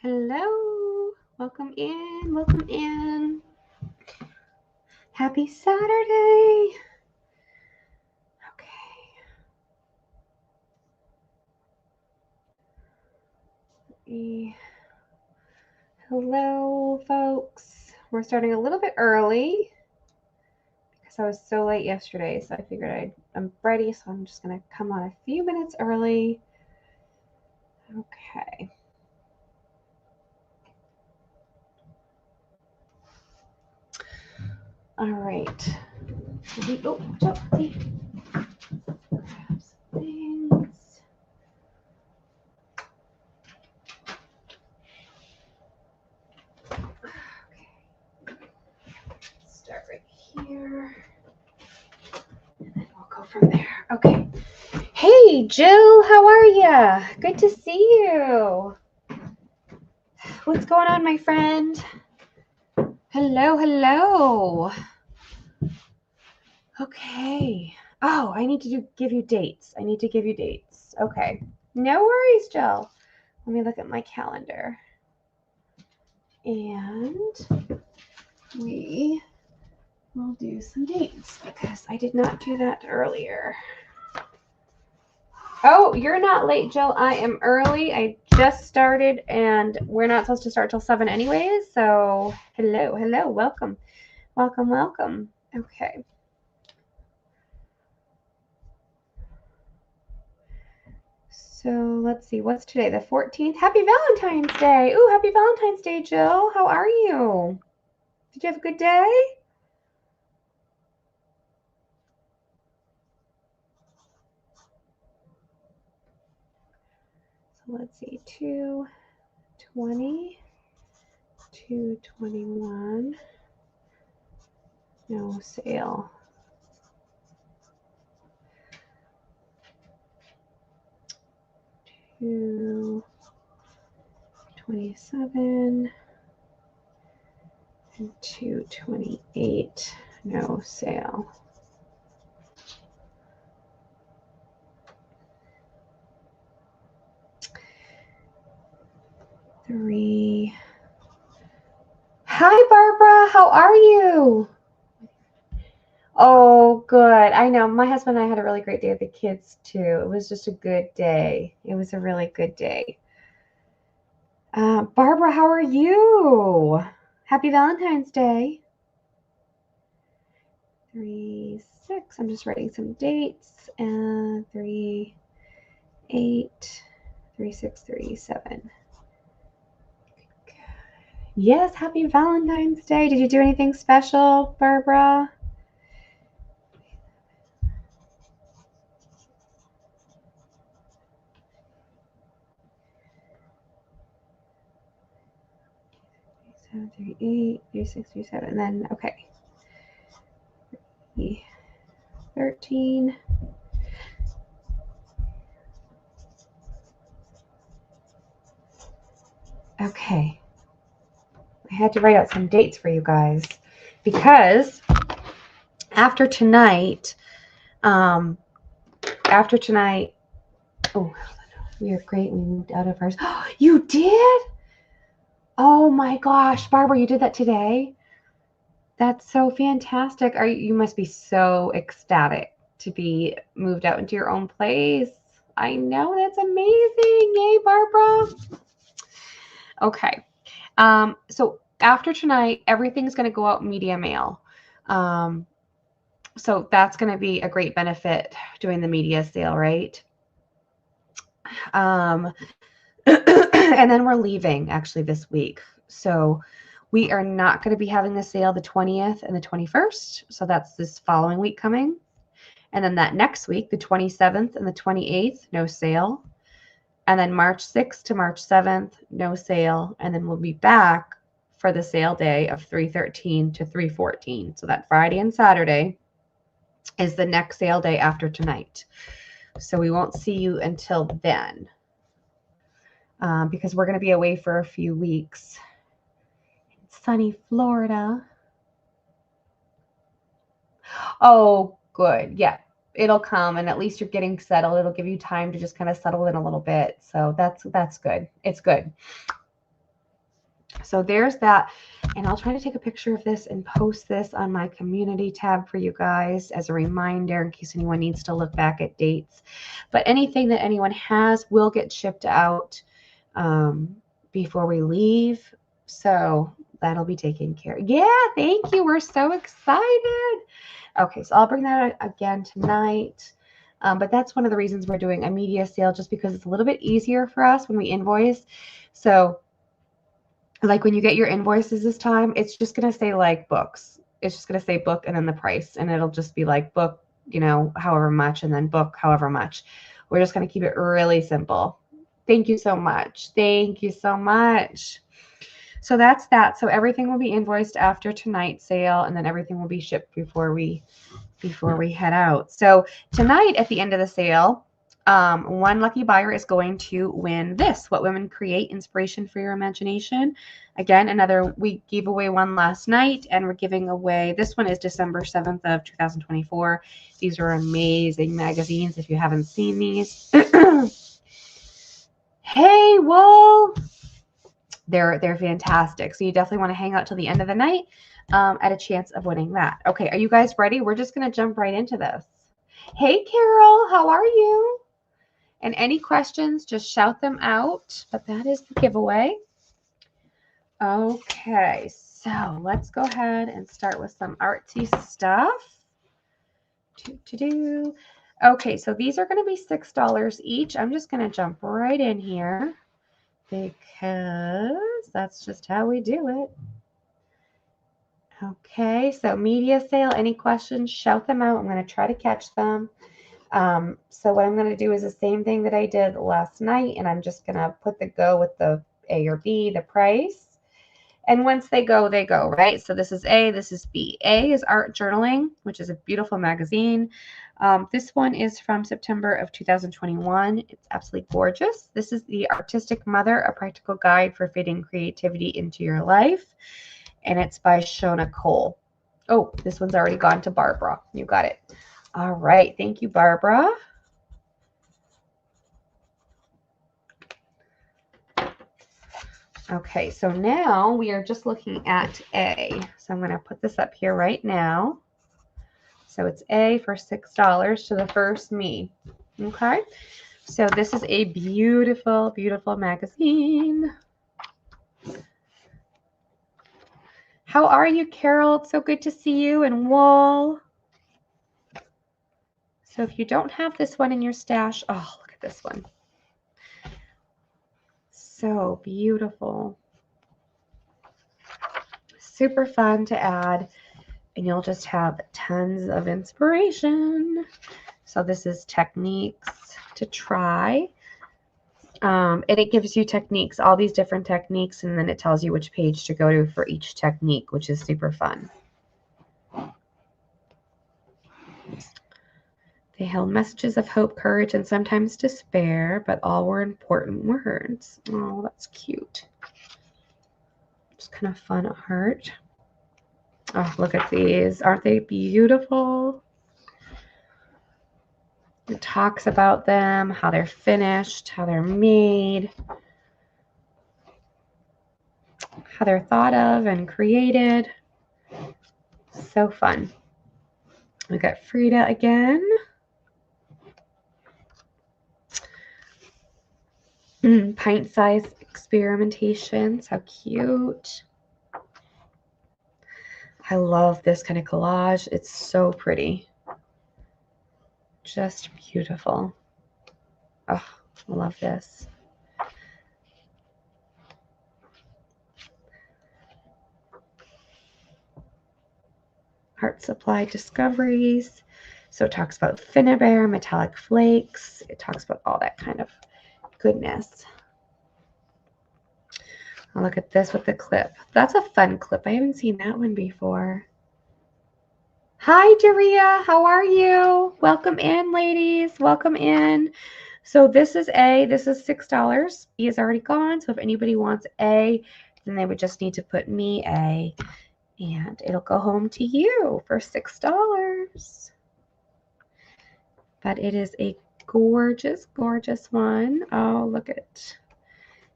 Hello, welcome in, welcome in. Happy Saturday. Okay. Hello, folks. We're starting a little bit early because I was so late yesterday, so I figured I'm ready, so I'm just gonna come on a few minutes early. Okay. All right. Oh, watch out, see. Grab some things. Okay. Start right here. And then we'll go from there. Okay. Hey, Jill, how are ya? Good to see you. What's going on, my friend? Hello, hello. Okay. Oh, I need to give you dates. Okay. No worries, Jill. Let me look at my calendar. And we will do some dates because I did not do that earlier. Oh, you're not late, Jill. I am early. I just started, and we're not supposed to start till 7 anyways. So, hello, hello, welcome, welcome, welcome. Okay. So let's see. What's today? The 14th. Happy Valentine's Day. Ooh, happy Valentine's Day, Jill. How are you? Did you have a good day? So let's see. 220. 221. No sale. 227 and 228. No sale. Three. Hi, Barbara. How are you? Oh, good. I know. My husband and I had a really great day with the kids, too. It was just a good day. It was a really good day. Barbara, how are you? Happy Valentine's Day. 3, 6. I'm just writing some dates. 3, 8, 3, 6, 3, 7. Yes, happy Valentine's Day. Did you do anything special, Barbara? Seven, 3, 8, 3, 6, 3, 7. Then, okay. 13. Okay. I had to write out some dates for you guys because after tonight, oh, we are great. We moved out of ours. Oh, you did? Oh my gosh, Barbara, you did that today? That's so fantastic. You must be so ecstatic to be moved out into your own place. I know, that's amazing. Yay, Barbara. Okay. So after tonight, everything's going to go out media mail. So that's going to be a great benefit doing the media sale, right? And then we're leaving actually this week. So we are not going to be having the sale the 20th and the 21st. So that's this following week coming. And then that next week, the 27th and the 28th, no sale. And then March 6th to March 7th, no sale. And then we'll be back for the sale day of 3/13 to 3/14. So that Friday and Saturday is the next sale day after tonight. So we won't see you until then because we're going to be away for a few weeks in sunny Florida. Oh, good. Yeah, it'll come, and at least you're getting settled. It'll give you time to just kind of settle in a little bit. So that's good. It's good. So there's that. And I'll try to take a picture of this and post this on my community tab for you guys as a reminder in case anyone needs to look back at dates. But anything that anyone has will get shipped out before we leave. So that'll be taken care of. Yeah, thank you. We're so excited. Okay, so I'll bring that again tonight. But that's one of the reasons we're doing a media sale, just because it's a little bit easier for us when we invoice. So like when you get your invoices this time, it's just going to say like books. It's just going to say book and then the price. And it'll just be like book, you know, however much, and then book however much. We're just going to keep it really simple. Thank you so much. Thank you so much. So that's that. So everything will be invoiced after tonight's sale, and then everything will be shipped before we head out. So tonight at the end of the sale, one lucky buyer is going to win this, What Women Create, Inspiration for Your Imagination. Again, we gave away one last night, and we're giving away, this one is December 7th of 2024. These are amazing magazines if you haven't seen these. Hey, Wool! They're fantastic. So you definitely want to hang out till the end of the night at a chance of winning that. Okay, are you guys ready? We're just going to jump right into this. Hey, Carol, how are you? And any questions, just shout them out. But that is the giveaway. Okay, so let's go ahead and start with some artsy stuff. Okay, so these are going to be $6 each. I'm just going to jump right in here because that's just how we do it. Okay, so media sale, any questions, shout them out. I'm going to try to catch them. So what I'm going to do is the same thing that I did last night, and I'm just going to put the go with the A or B, the price. And once they go, right? So this is A, this is B. A is Art Journaling, which is a beautiful magazine. This one is from September of 2021. It's absolutely gorgeous. This is The Artistic Mother, a practical guide for fitting creativity into your life. And it's by Shona Cole. Oh, this one's already gone to Barbara. You got it. All right. Thank you, Barbara. Okay, so now we are just looking at A. So I'm going to put this up here right now. So it's A for $6 to the first me. Okay, so this is a beautiful, beautiful magazine. How are you, Carol? It's so good to see you, and Wool. So if you don't have this one in your stash, oh, look at this one. So beautiful. Super fun to add, and you'll just have tons of inspiration. So this is techniques to try. And it gives you techniques, all these different techniques, and then it tells you which page to go to for each technique, which is super fun. They held messages of hope, courage, and sometimes despair, but all were important words. Oh, that's cute. Just kind of fun art. Oh, look at these. Aren't they beautiful? It talks about them, how they're finished, how they're made, how they're thought of and created. So fun. We got Frida again. Pint-sized experimentations. How cute. I love this kind of collage. It's so pretty. Just beautiful. Oh, I love this. Art Supply Discoveries. So it talks about Finnabair, metallic flakes. It talks about all that kind of goodness. I'll look at this with the clip. That's a fun clip. I haven't seen that one before. Hi, Daria. How are you? Welcome in, ladies. Welcome in. So this is A. This is $6. B is already gone. So if anybody wants A, then they would just need to put me A, and it'll go home to you for $6. But it is a gorgeous, gorgeous one. Oh, look at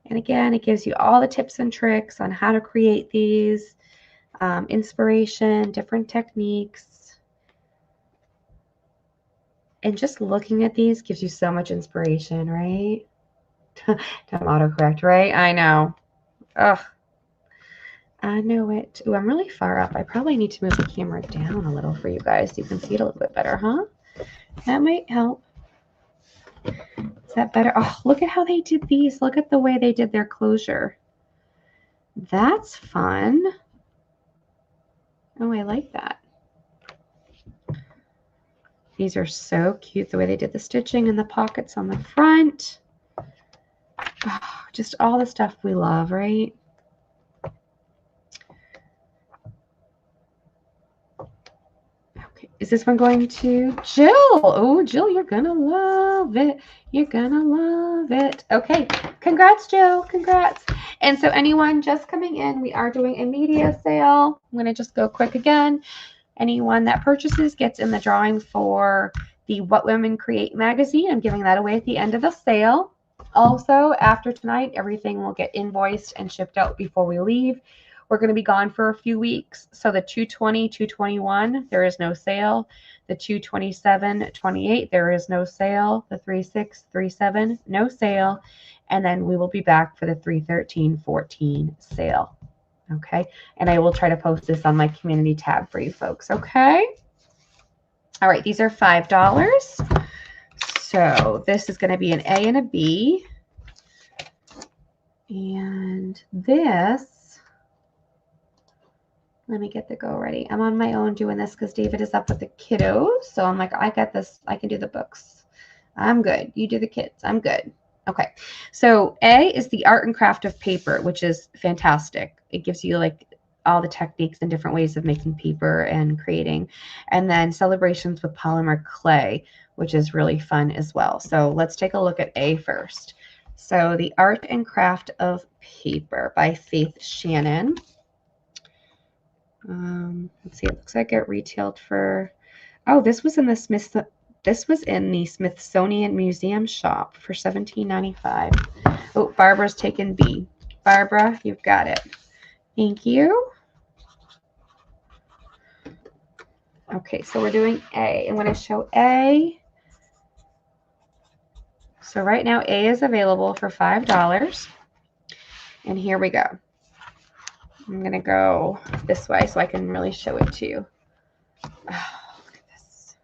And again, it gives you all the tips and tricks on how to create these, inspiration, different techniques. And just looking at these gives you so much inspiration, right? Don't autocorrect, right? I know. Ugh. I know it. Ooh, I'm really far up. I probably need to move the camera down a little for you guys so you can see it a little bit better, huh? That might help. Is that better? Oh, look at how they did these. Look at the way they did their closure. That's fun. Oh, I like that. These are so cute, the way they did the stitching and the pockets on the front. Oh, just all the stuff we love, right? Okay, is this one going to Jill? Oh, Jill, you're gonna love it. You're gonna love it. Okay, congrats, Jill. Congrats. And so anyone just coming in, we are doing a media sale. I'm gonna just go quick again. Anyone that purchases gets in the drawing for the What Women Create magazine. I'm giving that away at the end of the sale. Also, after tonight, everything will get invoiced and shipped out before we leave. We're going to be gone for a few weeks. So the 220, 221, there is no sale. The 227, 28, there is no sale. The 36, 37, no sale. And then we will be back for the 313, 14 sale. Okay. And I will try to post this on my community tab for you folks. Okay. All right. These are $5. So this is going to be an A and a B. And this, let me get the go ready. I'm on my own doing this because David is up with the kiddos. So I'm like, I got this. I can do the books. I'm good. You do the kids. I'm good. Okay. So A is the art and craft of paper, which is fantastic. It gives you like all the techniques and different ways of making paper and creating. And then celebrations with polymer clay, which is really fun as well. So let's take a look at A first. So the art and craft of paper by Faith Shannon. Let's see, it looks like it retailed for, oh, this was in the Smithsonian Museum shop for $17.95. Oh, Barbara's taken B. Barbara, you've got it. Thank you. Okay, so we're doing A. I'm going to show A. So right now A is available for $5. And here we go. I'm going to go this way so I can really show it to you. Oh, look at this.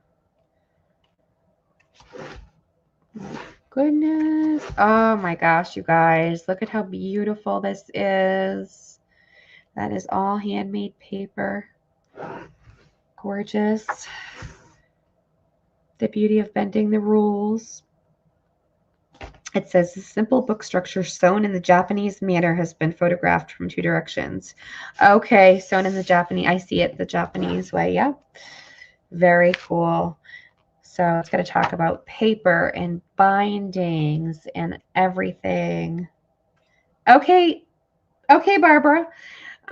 My goodness. Oh my gosh, you guys. Look at how beautiful this is. That is all handmade paper. Gorgeous. The beauty of bending the rules. It says the simple book structure sewn in the Japanese manner has been photographed from two directions. Okay, sewn in the Japanese. I see it the Japanese way. Yeah. Very cool. So it's going to talk about paper and bindings and everything. Okay. Okay, Barbara.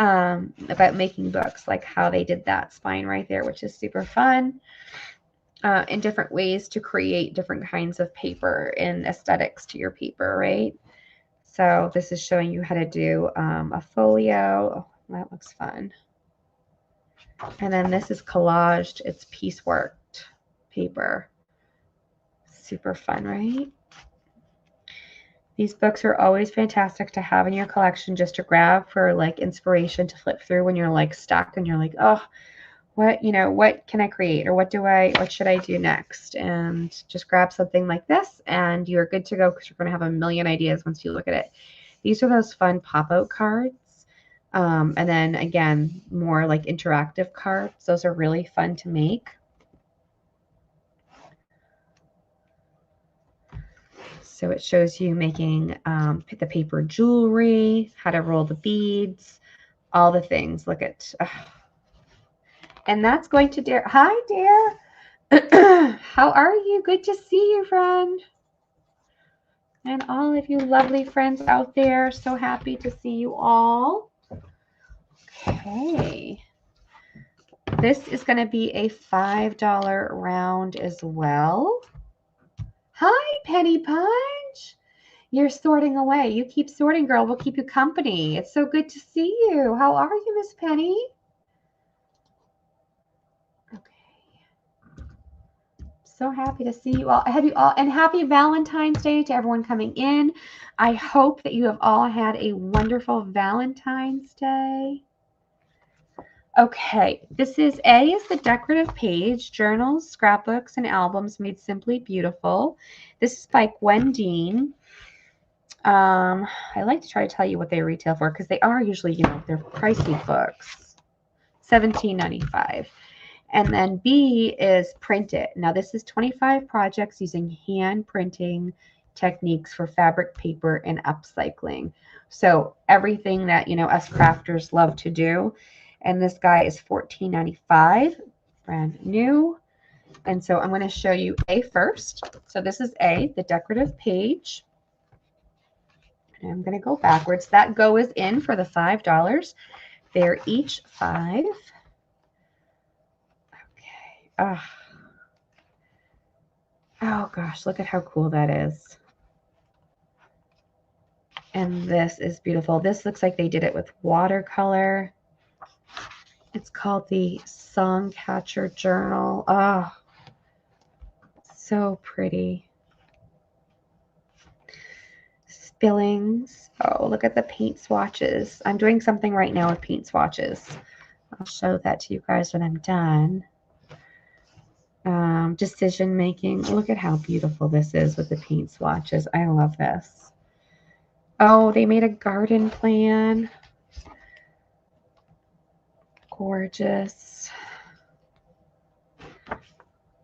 About making books, like how they did that spine right there, which is super fun. And different ways to create different kinds of paper and aesthetics to your paper, right? So this is showing you how to do a folio. Oh, that looks fun. And then this is collaged. It's pieceworked paper. Super fun, right? These books are always fantastic to have in your collection just to grab for like inspiration to flip through when you're like stuck and you're like, oh, what can I create, or what should I do next? And just grab something like this and you're good to go because you're going to have a million ideas once you look at it. These are those fun pop-out cards. And then again, more like interactive cards. Those are really fun to make. So it shows you making the paper jewelry, how to roll the beads, all the things. Look at, and that's going to Dare. Hi, Dare. How are you? Good to see you, friend. And all of you lovely friends out there. So happy to see you all. Okay. This is going to be a $5 round as well. Hi, Penny Punch. You're sorting away. You keep sorting, girl. We'll keep you company. It's so good to see you. How are you, Miss Penny? Okay. So happy to see you all. Have you all, and happy Valentine's Day to everyone coming in. I hope that you have all had a wonderful Valentine's Day. Okay, this is A is the decorative page, journals, scrapbooks, and albums made simply beautiful. This is by Gwen Dean. I like to try to tell you what they retail for because they are usually, they're pricey books. $17.95. And then B is Print It. Now this is 25 projects using hand printing techniques for fabric, paper, and upcycling. So everything that, us crafters love to do. And this guy is $14.95, brand new. And so I'm going to show you A first. So this is A, the decorative page. And I'm going to go backwards. That go is in for the $5. They're each $5. Okay. Oh gosh, look at how cool that is. And this is beautiful. This looks like they did it with watercolor. It's called the Songcatcher Journal. Oh, so pretty. Spillings. Oh, look at the paint swatches. I'm doing something right now with paint swatches. I'll show that to you guys when I'm done. Decision making. Look at how beautiful this is with the paint swatches. I love this. Oh, they made a garden plan. Gorgeous.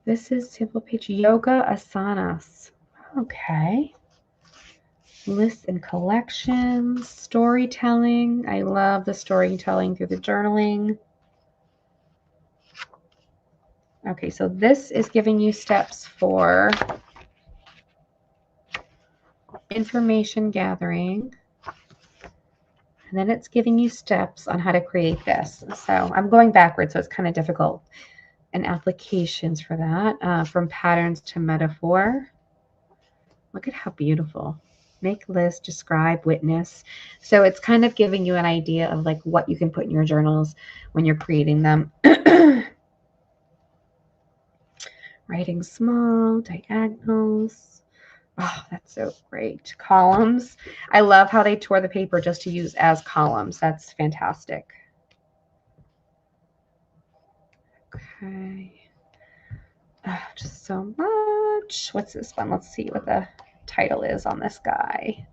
This is sample page yoga asanas. Okay. Lists and collections, storytelling. I love the storytelling through the journaling. Okay, so this is giving you steps for information gathering. And then it's giving you steps on how to create this. So I'm going backwards, so it's kind of difficult. And applications for that, from patterns to metaphor. Look at how beautiful. Make list, describe, witness. So it's kind of giving you an idea of like what you can put in your journals when you're creating them. Writing small, diagonals. Oh, that's so great. Columns. I love how they tore the paper just to use as columns. That's fantastic. Okay. Oh, just so much. What's this one? Let's see what the title is on this guy.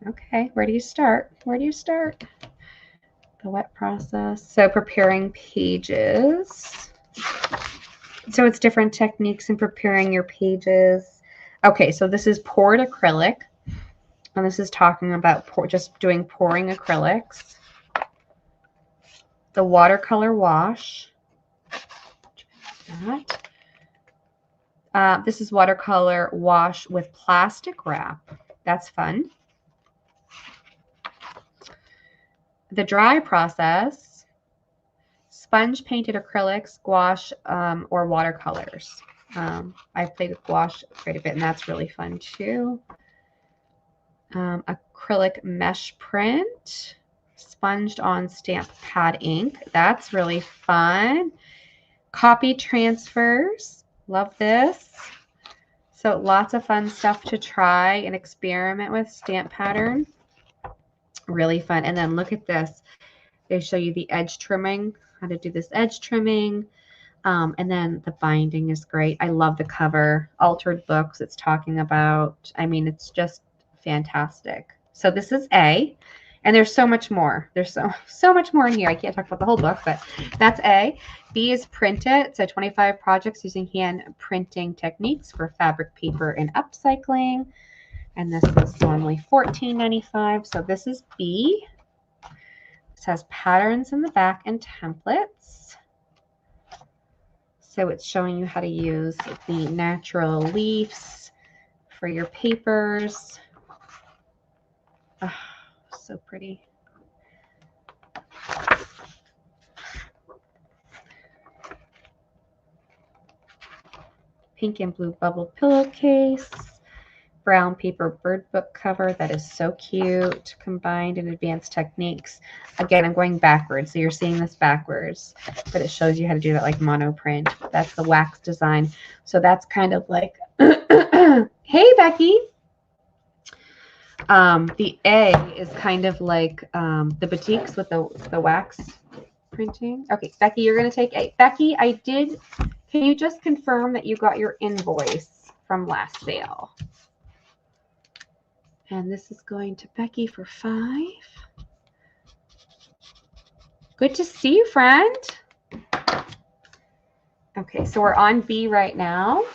Okay, where do you start? Where do you start? The wet process. So preparing pages. So it's different techniques in preparing your pages. Okay, so this is poured acrylic. And this is talking about just doing pouring acrylics. The watercolor wash. This is watercolor wash with plastic wrap. That's fun. The dry process, sponge painted acrylics, gouache, or watercolors. I've played with gouache quite a bit, and that's really fun too. Acrylic mesh print, sponged on stamp pad ink. That's really fun. Copy transfers. Love this. So lots of fun stuff to try and experiment with. Stamp pattern. Really fun. And then look at this. They show you the edge trimming, how to do this edge trimming. And then the binding is great. I love the cover. Altered books it's talking about. I mean, it's just fantastic. So this is A. And there's so much more. There's so much more in here. I can't talk about the whole book, but that's A. B is Print It. So 25 projects using hand printing techniques for fabric, paper, and upcycling. And this is normally $14.95. So this is B. It has patterns in the back and templates. So it's showing you how to use the natural leaves for your papers. Oh, so pretty. Pink and blue bubble pillowcase. brown paper bird book cover. That is so cute. Combined and advanced techniques. Again, I'm going backwards. So you're seeing this backwards, but it shows you how to do that like monoprint. That's the wax design. So that's kind of like, hey, Becky. The A is kind of like the batiks with the wax printing. Okay, Becky, you're going to take A. Becky, can you just confirm that you got your invoice from last sale? And this is going to Becky for 5. Good to see you, friend. Okay, so we're on B right now.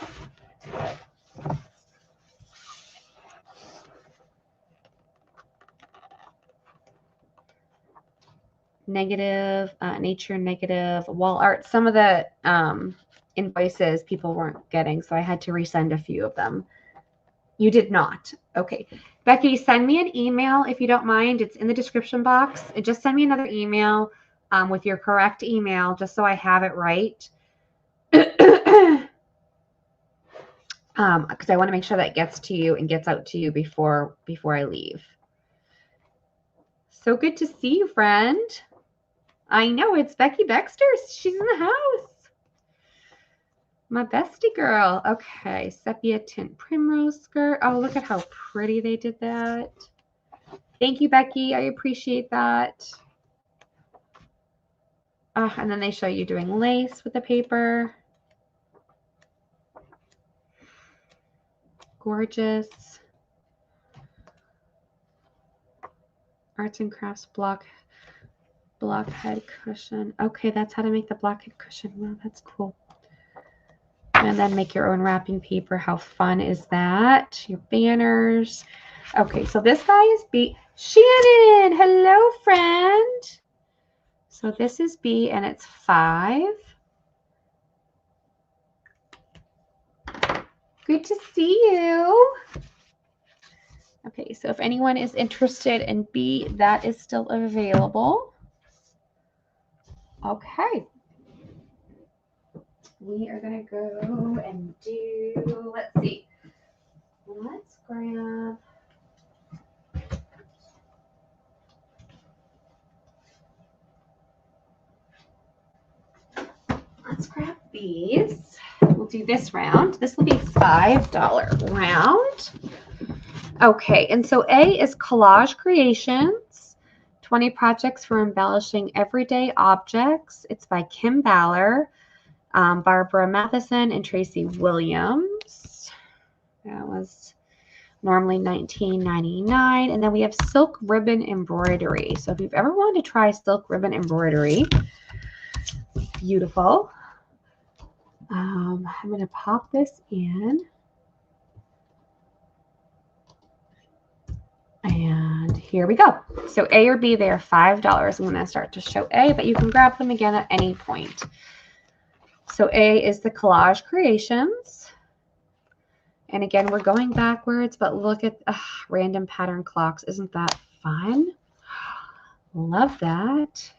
Negative, nature negative, wall art. Some of the invoices people weren't getting, so I had to resend a few of them. You did not. Okay. Becky, send me an email if you don't mind. It's in the description box. And just send me another email with your correct email just so I have it right. Because I want to make sure that gets to you and gets out to you before I leave. So good to see you, friend. I know, it's Becky Baxter. She's in the house. My bestie girl. Okay, sepia tint primrose skirt. Oh, look at how pretty they did that. Thank you, Becky. I appreciate that. And then they show you doing lace with the paper. Gorgeous. Arts and crafts blockhead cushion. Okay, that's how to make the blockhead cushion. Wow, that's cool. And then make your own wrapping paper. How fun is that? Your banners. Okay, so this guy is B. Shannon, hello, friend. So this is B, and it's 5. Good to see you. Okay, so if anyone is interested in B, that is still available. Okay. We are going to go and do, let's see. Let's grab. Let's grab these. We'll do this round. This will be $5 round. Okay, and so A is Collage Creations, 20 projects for embellishing everyday objects. It's by Kim Baller, Barbara Matheson, and Tracy Williams. That was normally $19.99. And then we have silk ribbon embroidery. So if you've ever wanted to try silk ribbon embroidery, beautiful. I'm going to pop this in. And here we go. So A or B, they are $5. I'm going to start to show A, but you can grab them again at any point. So A is the Collage Creations. And again, we're going backwards, but look at random pattern clocks. Isn't that fun? Love that.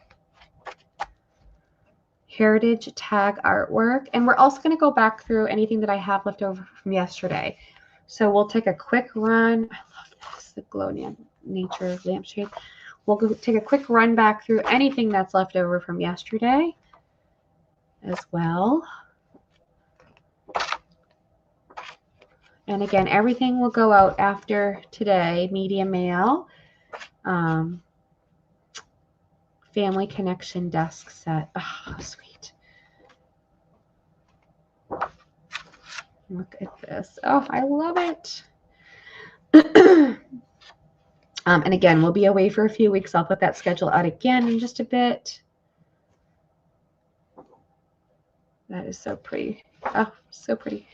Heritage tag artwork. And we're also going to go back through anything that I have left over from yesterday. So we'll take a quick run. I love this, the Glow Nature lampshade. We'll go take a quick run back through anything that's left over from yesterday as well. And again, everything will go out after today. Media mail. Family Connection desk set. Oh, sweet. Look at this. Oh, I love it. And again, we'll be away for a few weeks. I'll put that schedule out again in just a bit. That is so pretty. Oh, so pretty.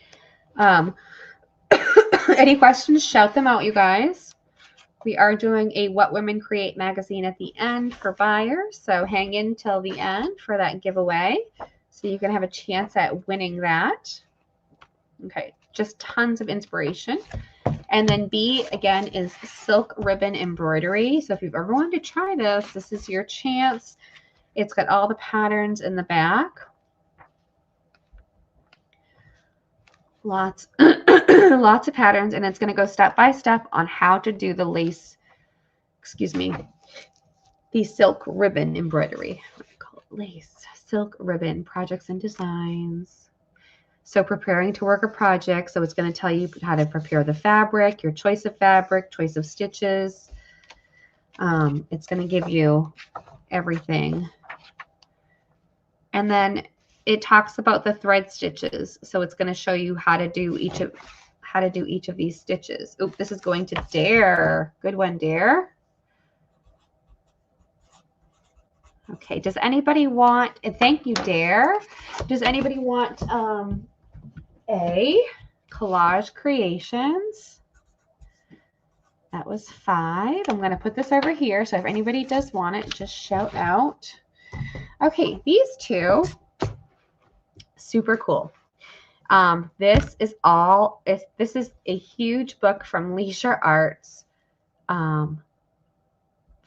Any questions? Shout them out, you guys. We are doing a What Women Create magazine at the end for buyers. So hang in till the end for that giveaway. So you can have a chance at winning that. Okay, just tons of inspiration. And then B, again, is silk ribbon embroidery. So if you've ever wanted to try this, this is your chance. It's got all the patterns in the back. Lots lots of patterns, and it's going to go step by step on how to do the lace, excuse me, the silk ribbon embroidery. What do you call it? Lace, silk ribbon, projects and designs. So preparing to work a project. So it's going to tell you how to prepare the fabric, your choice of fabric, choice of stitches. It's going to give you everything. And then it talks about the thread stitches. So it's going to show you how to do each of these stitches. Oop, this is going to Dare. Good one, Dare. Okay, does anybody want, and thank you, Dare. Does anybody want a collage creations? That was 5. I'm going to put this over here. So if anybody does want it, just shout out. Okay, these two, super cool. This is a huge book from Leisure Arts.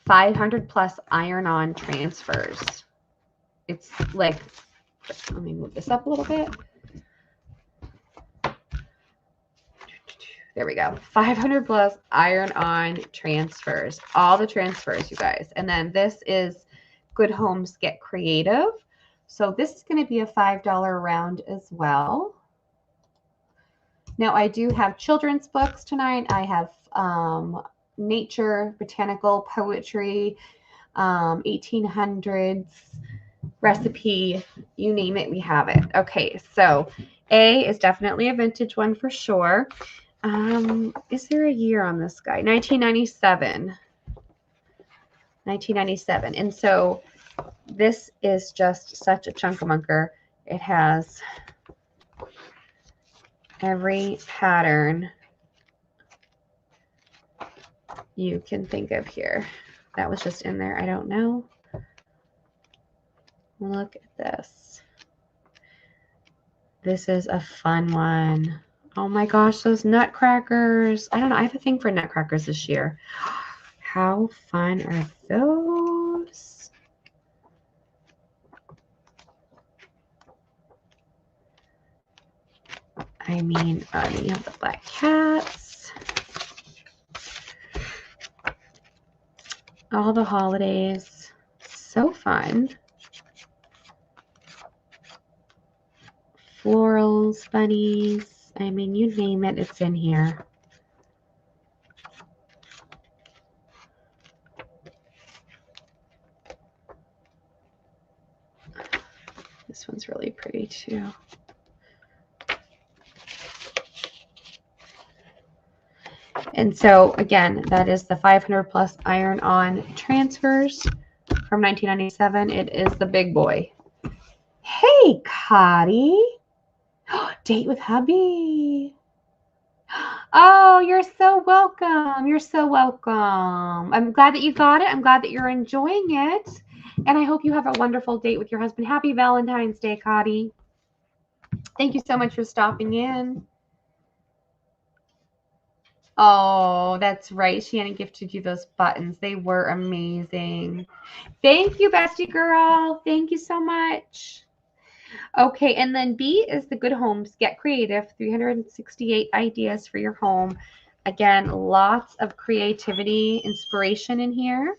500 plus iron-on transfers. It's like, let me move this up a little bit. There we go. 500 plus iron-on transfers. All the transfers, you guys. And then this is Good Homes Get Creative. So this is going to be a $5 round as well. Now I do have children's books tonight. I have nature, botanical, poetry, 1800s, recipe, you name it, we have it. Okay, so A is definitely a vintage one for sure. Is there a year on this guy? 1997. 1997. And so this is just such a chunkamunker. It has every pattern you can think of here. That was just in there. I don't know. Look at this. This is a fun one. Oh my gosh, those nutcrackers. I don't know. I have a thing for nutcrackers this year. How fun are those? I mean, you have the black cats. All the holidays. So fun. Florals, bunnies. I mean, you name it, it's in here. This one's really pretty too. And so again, that is the 500 plus iron-on transfers from 1997. It is the big boy. Hey, Katie. Date with hubby. Oh, you're so welcome. You're so welcome. I'm glad that you got it. I'm glad that you're enjoying it. And I hope you have a wonderful date with your husband. Happy Valentine's Day, Katie. Thank you so much for stopping in. Oh, that's right. Shannon gifted you those buttons. They were amazing. Thank you, bestie girl. Thank you so much. Okay, and then B is the Good Homes Get Creative, 368 ideas for your home. Again, lots of creativity, inspiration in here.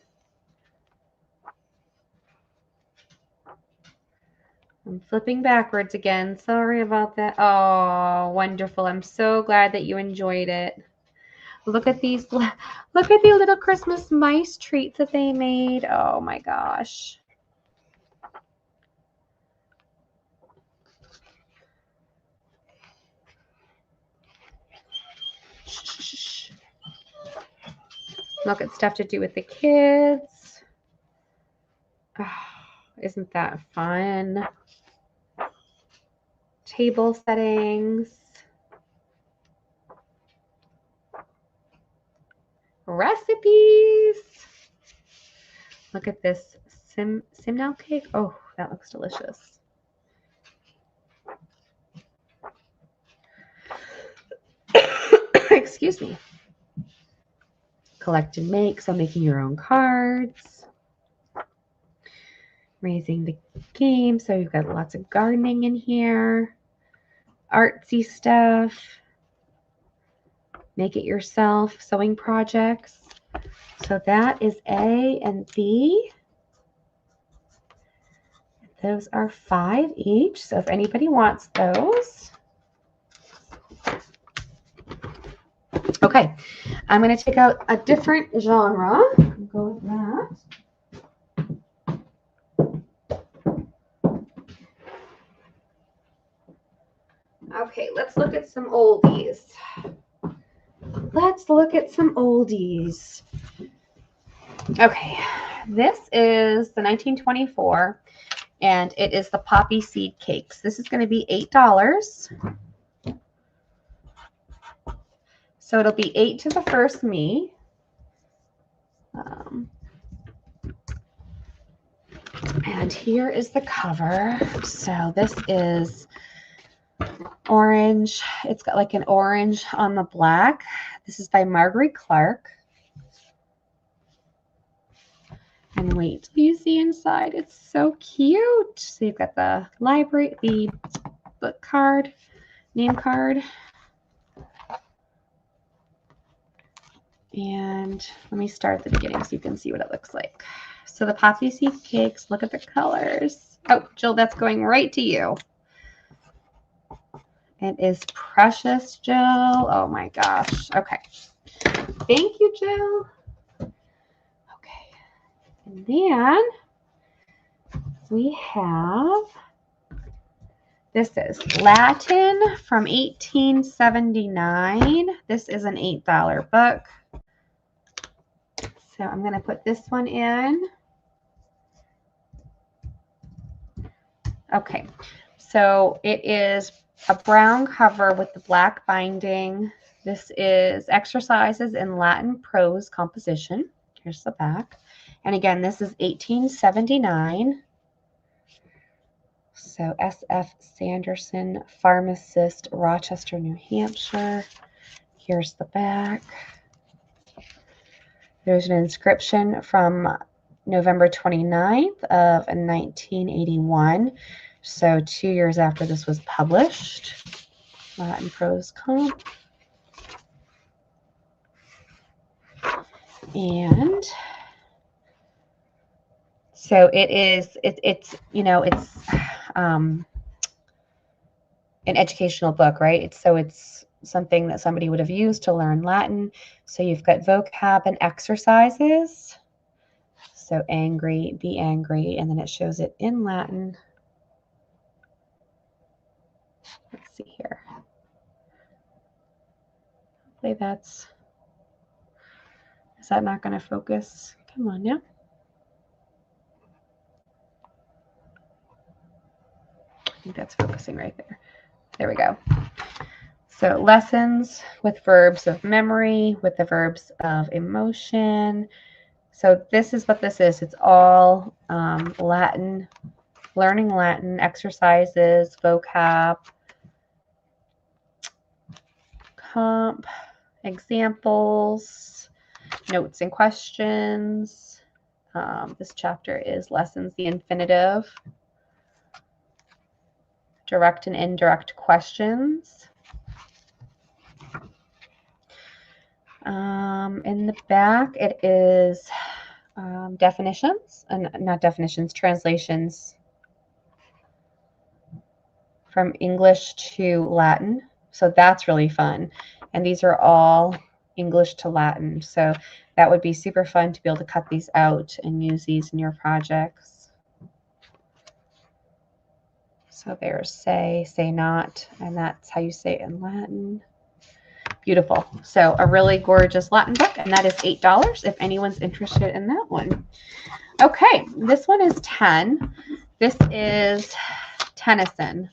I'm flipping backwards again. Sorry about that. Oh, wonderful. I'm so glad that you enjoyed it. Look at these little Christmas mice treats that they made. Oh my gosh. Look at stuff to do with the kids. Oh, isn't that fun? Table settings. Recipes. Look at this simnel cake. Oh, that looks delicious. Excuse me. Collect and make, so making your own cards. Raising the game, so you've got lots of gardening in here. Artsy stuff. make it yourself sewing projects. So that is A and B. Those are $5 each. So if anybody wants those. Okay, I'm going to take out a different genre and go with that. Okay, let's look at some oldies. Let's look at some oldies. Okay, this is the 1924, and it is the poppy seed cakes. This is going to be $8. So it'll be 8 to the first me. And here is the cover. So this is orange. It's got like an orange on the black. This is by Marguerite Clark. And wait till you see inside. It's so cute. So you've got the library, the book card, name card. And let me start at the beginning so you can see what it looks like. So the poppy seed cakes, look at the colors. Oh, Jill, that's going right to you. It is precious, Jill. Oh my gosh. Okay. Thank you, Jill. Okay. And then we have, this is Latin from 1879. This is an $8 book. So I'm going to put this one in. Okay. So it is a brown cover with the black binding. This is exercises in Latin prose composition. Here's the back. And again, this is 1879. So S.F. Sanderson, pharmacist, Rochester, New Hampshire. Here's the back. There's an inscription from November 29th of 1981. So 2 years after this was published. Latin prose comp. And so it's an educational book, right? It's something that somebody would have used to learn Latin. So you've got vocab and exercises. So angry, be angry, and then it shows it in Latin. Let's see here. Hopefully is that not going to focus? Come on now. I think that's focusing right there. There we go. So lessons with verbs of memory, with the verbs of emotion. So this is what this is. It's all Latin, learning Latin, exercises, vocab, comp, examples, notes and questions. This chapter is lessons, the infinitive, direct and indirect questions. In the back, it is definitions, and not definitions, translations from English to Latin. So that's really fun. And these are all English to Latin. So that would be super fun to be able to cut these out and use these in your projects. So there's say, say not, and that's how you say it in Latin. Beautiful. So a really gorgeous Latin book, and that is $8 if anyone's interested in that one. Okay, this one is 10. This is Tennyson,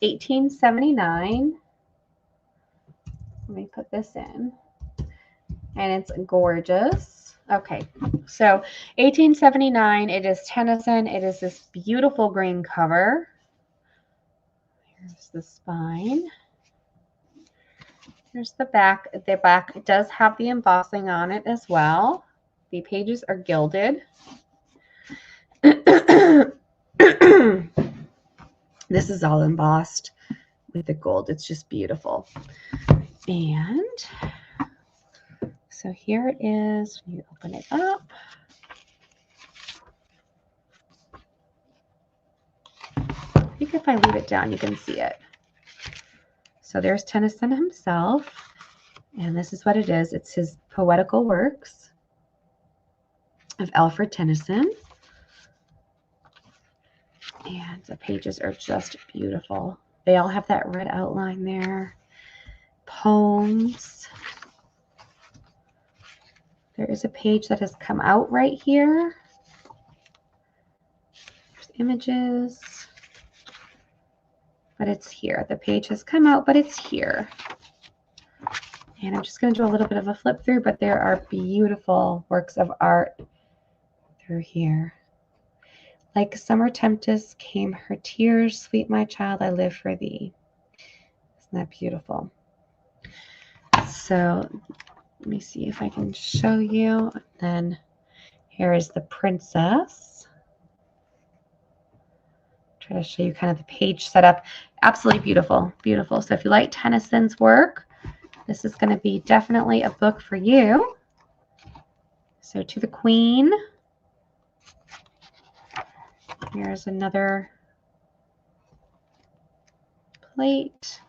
1879. Let me put this in. And it's gorgeous. Okay, so 1879, it is Tennyson. It is this beautiful green cover. Here's the spine. Here's the back. The back does have the embossing on it as well. The pages are gilded. This is all embossed with the gold. It's just beautiful. And so here it is. When you open it up, I think if I leave it down, you can see it. So there's Tennyson himself, and this is what it is. It's his poetical works of Alfred Tennyson. And the pages are just beautiful. They all have that red outline there. Poems. There is a page that has come out right here. There's images. But it's here. The page has come out, but it's here. And I'm just going to do a little bit of a flip through, but there are beautiful works of art through here. Like summer tempest came her tears, sweet my child, I live for thee. Isn't that beautiful? So let me see if I can show you. Then here is the princess. Try to show you kind of the page setup. Absolutely beautiful, beautiful. So if you like Tennyson's work, this is going to be definitely a book for you. So to the Queen. Here's another plate.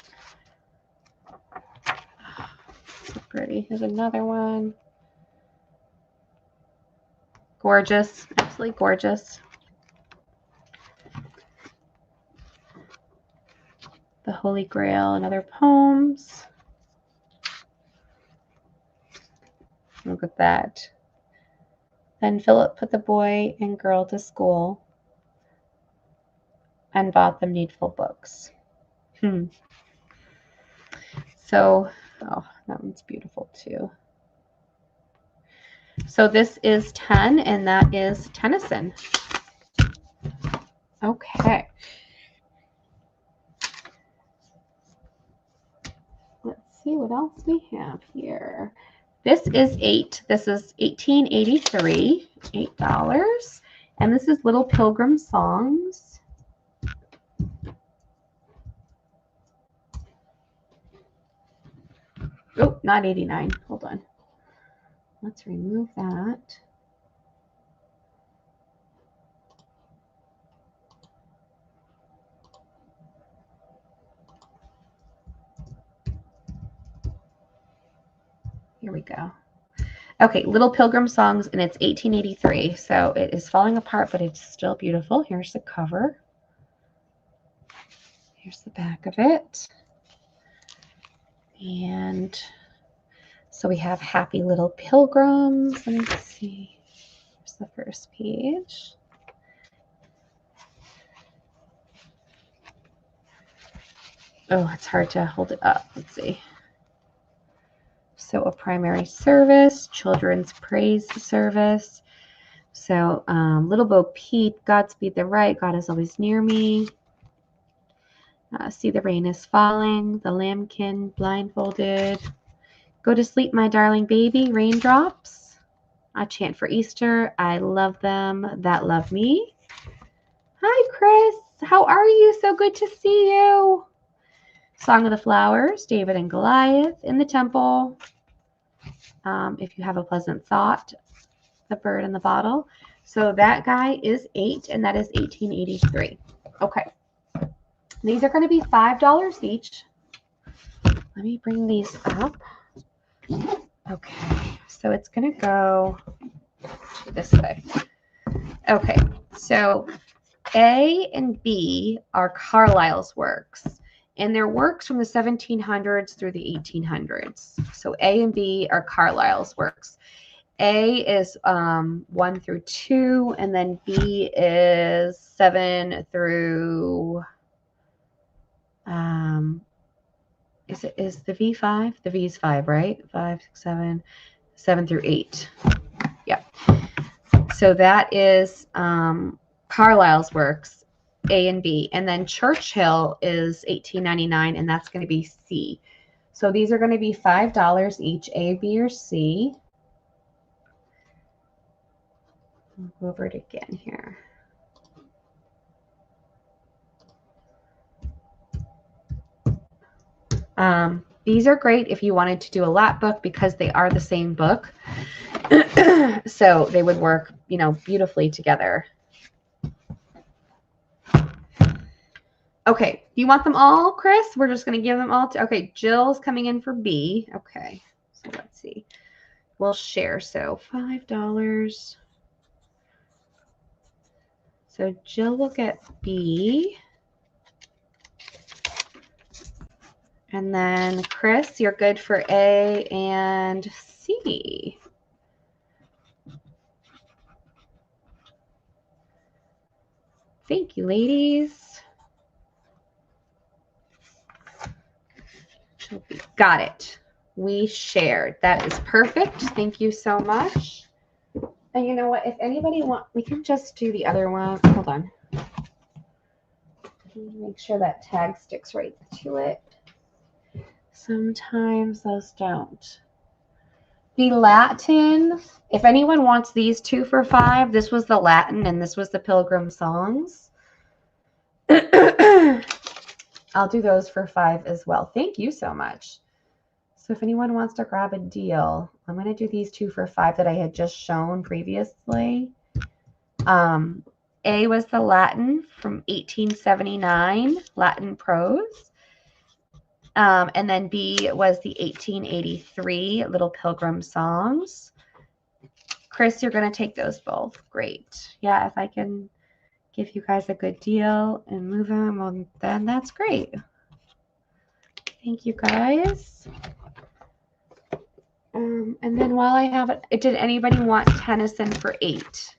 So pretty. Here's another one. Gorgeous. Absolutely gorgeous. The Holy Grail and other poems. Look at that. Then Philip put the boy and girl to school and bought them needful books. So, oh, that one's beautiful too. So this is 10, and that is Tennyson. Okay. Let's see what else we have here. This is 8. This is 1883, $8. And this is Little Pilgrim Songs. Oh, not 89. Hold on. Let's remove that. Here we go. Okay, Little Pilgrim Songs, and it's 1883. So it is falling apart, but it's still beautiful. Here's the cover. Here's the back of it. And so we have Happy Little Pilgrims. Let me see. Here's the first page. Oh, it's hard to hold it up. Let's see. So a primary service, children's praise service. So Little Bo Peep, Godspeed the Right, God is always near me. See the rain is falling, the lambkin blindfolded. Go to sleep, my darling baby, raindrops. I chant for Easter, I love them that love me. Hi, Chris. How are you? So good to see you. Song of the Flowers, David and Goliath, in the temple. If you have a pleasant thought, the bird in the bottle. So that guy is 8, and that is 1883. Okay. These are going to be $5 each. Let me bring these up. Okay. So it's going to go this way. Okay. So A and B are Carlyle's works, and they're works from the 1700s through the 1800s. So A and B are Carlyle's works. A is 1 through 2, and then B is 7 through, is the V 5? The V is 5, right? 5, 6, 7, 7 through 8. Yeah. So that is Carlyle's works, A and B. And then Churchill is $18.99, and that's going to be C. So these are going to be $5 each, A, B, or C. I'll go over it again here. These are great if you wanted to do a lap book because they are the same book. So they would work, you know, beautifully together. Okay, do you want them all, Chris? We're just going to give them all to, okay, Jill's coming in for B. Okay, so let's see. We'll share, so $5. So Jill will get B. And then Chris, you're good for A and C. Thank you, ladies. Got it. We shared. That is perfect. Thank you so much. And you know what? If anybody wants, we can just do the other one. Hold on. Make sure that tag sticks right to it. Sometimes those don't. The Latin, if anyone wants these 2 for $5, this was the Latin and this was the Pilgrim Songs. I'll do those for $5 as well. Thank you so much. So if anyone wants to grab a deal, I'm going to do these 2 for $5 that I had just shown previously. A was the Latin from 1879, Latin prose. And then B was the 1883 Little Pilgrim Songs. Chris, you're going to take those both. Great. Yeah, if I can give you guys a good deal and move them, well, then that's great. Thank you, guys. And then while I have it, did anybody want Tennyson for $8?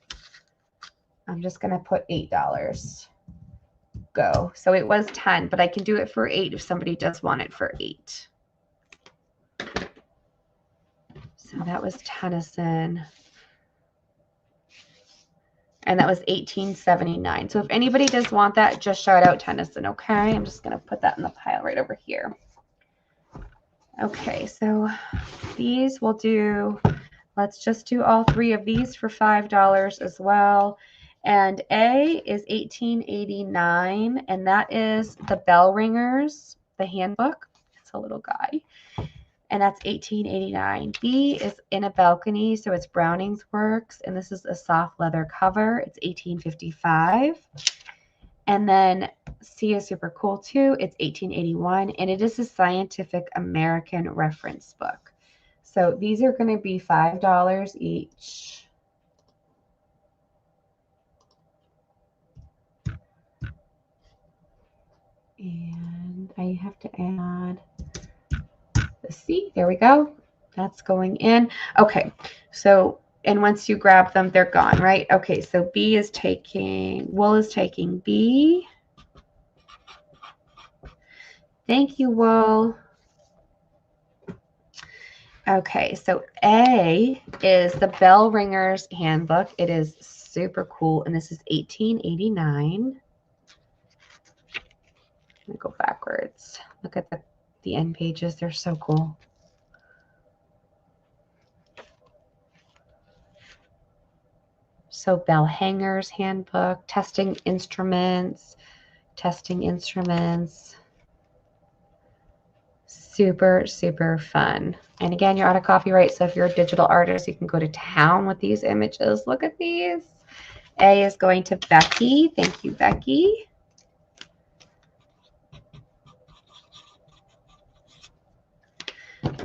I'm just going to put $8. Go. So it was 10, but I can do it for 8 if somebody does want it for 8. So that was Tennyson. And that was 1879. So if anybody does want that, just shout out Tennyson, okay? I'm just going to put that in the pile right over here. Okay, so these we'll do, let's just do all 3 of these for $5 as well. And A is 1889, and that is the Bell Ringers, the handbook. It's a little guy. And that's 1889. B is In a Balcony, so it's Browning's works, and this is a soft leather cover. It's 1855. And then C is super cool too. It's 1881, and it is a Scientific American reference book. So these are going to be $5 each. And I have to add the C. There we go. That's going in. Okay. So, and once you grab them, they're gone, right? Okay. So B is taking, Wool is taking B. Thank you, Wool. Okay. So A is the Bell Ringers Handbook. It is super cool. And this is 1889. Let me go backwards. Look at the end pages. They're so cool. So Bell Hangers Handbook, testing instruments. Super, super fun. And again, you're out of copyright. So if you're a digital artist, you can go to town with these images. Look at these. A is going to Becky. Thank you, Becky.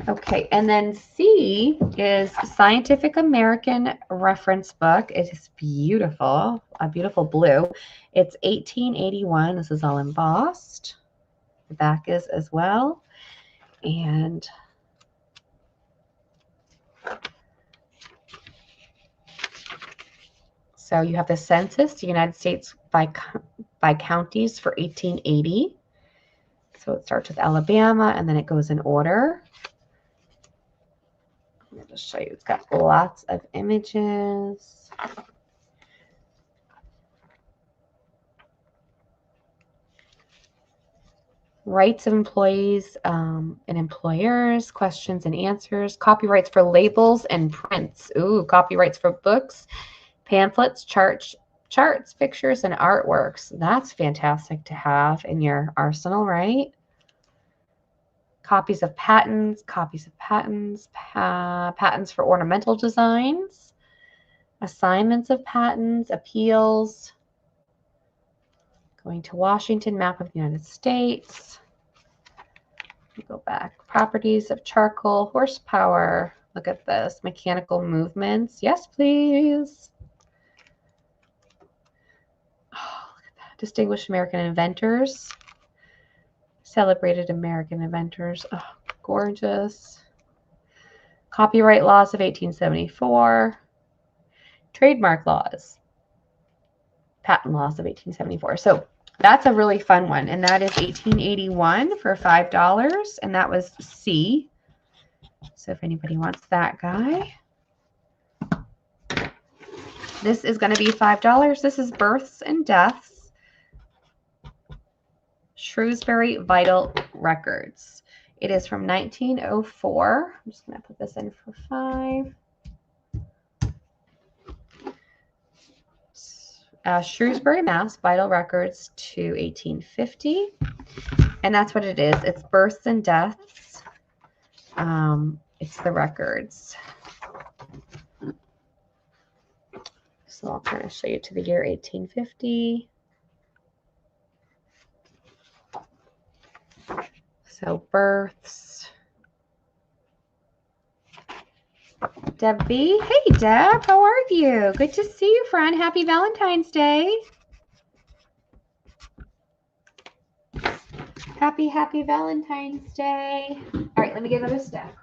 Okay, and then C is Scientific American Reference Book. It is beautiful, a beautiful blue. It's 1881. This is all embossed. The back is as well. And so you have the census, the United States by counties for 1880. So it starts with Alabama, and then it goes in order. Let me just show you. It's got lots of images. Rights of employees and employers, questions and answers, copyrights for labels and prints. Ooh, copyrights for books, pamphlets, charts, pictures, and artworks. That's fantastic to have in your arsenal, right? Copies of patents, patents for ornamental designs, assignments of patents, appeals, going to Washington, map of the United States. Go back, properties of charcoal, horsepower. Look at this, mechanical movements. Yes, please. Oh, look at that. Distinguished American inventors. Celebrated American inventors. Oh, gorgeous. Copyright laws of 1874. Trademark laws. Patent laws of 1874. So that's a really fun one. And that is 1881 for $5. And that was C. So if anybody wants that guy. This is going to be $5. This is Births and Deaths. Shrewsbury Vital Records. It is from 1904. I'm just going to put this in for $5. Shrewsbury, Mass. Vital Records to 1850. And that's what it is. It's births and deaths. It's the records. So I'll kind of show you to the year 1850. So births. Debbie. Hey, Deb. How are you? Good to see you, friend. Happy Valentine's Day. Happy Valentine's Day. All right, let me get another step.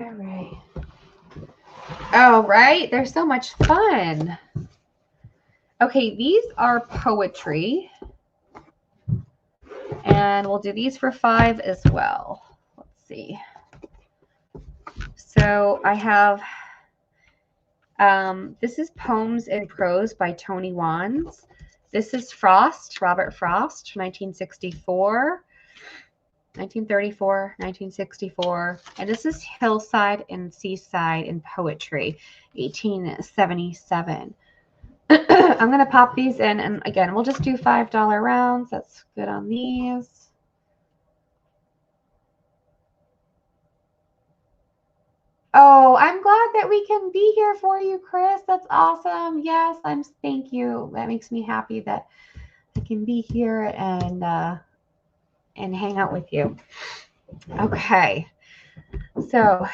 All right. Oh, right. They're so much fun. Okay, these are poetry. And we'll do these for $5 as well. Let's see. So I have, this is Poems in Prose by Tony Wands. This is Frost, Robert Frost, 1964. 1934, 1964, and this is Hillside and Seaside in Poetry, 1877. I'm going to pop these in, and again, we'll just do $5 rounds. That's good on these. Oh, I'm glad that we can be here for you, Chris. That's awesome. Yes, thank you. That makes me happy that I can be here and hang out with you. Okay. So,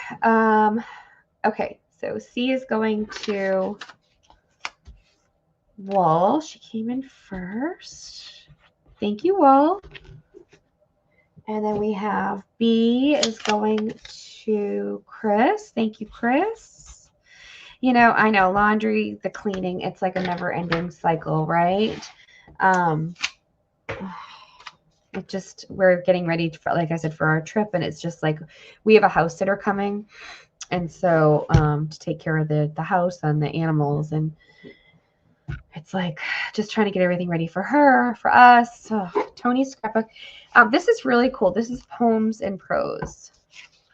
okay. So C is going to Wool. She came in first. Thank you, Wool. And then we have B is going to Chris. Thank you, Chris. You know, I know laundry, the cleaning, it's like a never-ending cycle, right? It just, we're getting ready for, like I said, for our trip, and it's just like we have a house sitter coming, and so to take care of the house and the animals, and it's like just trying to get everything ready for her, for us. Oh, Tony's scrapbook. This is really cool. This is Poems in Prose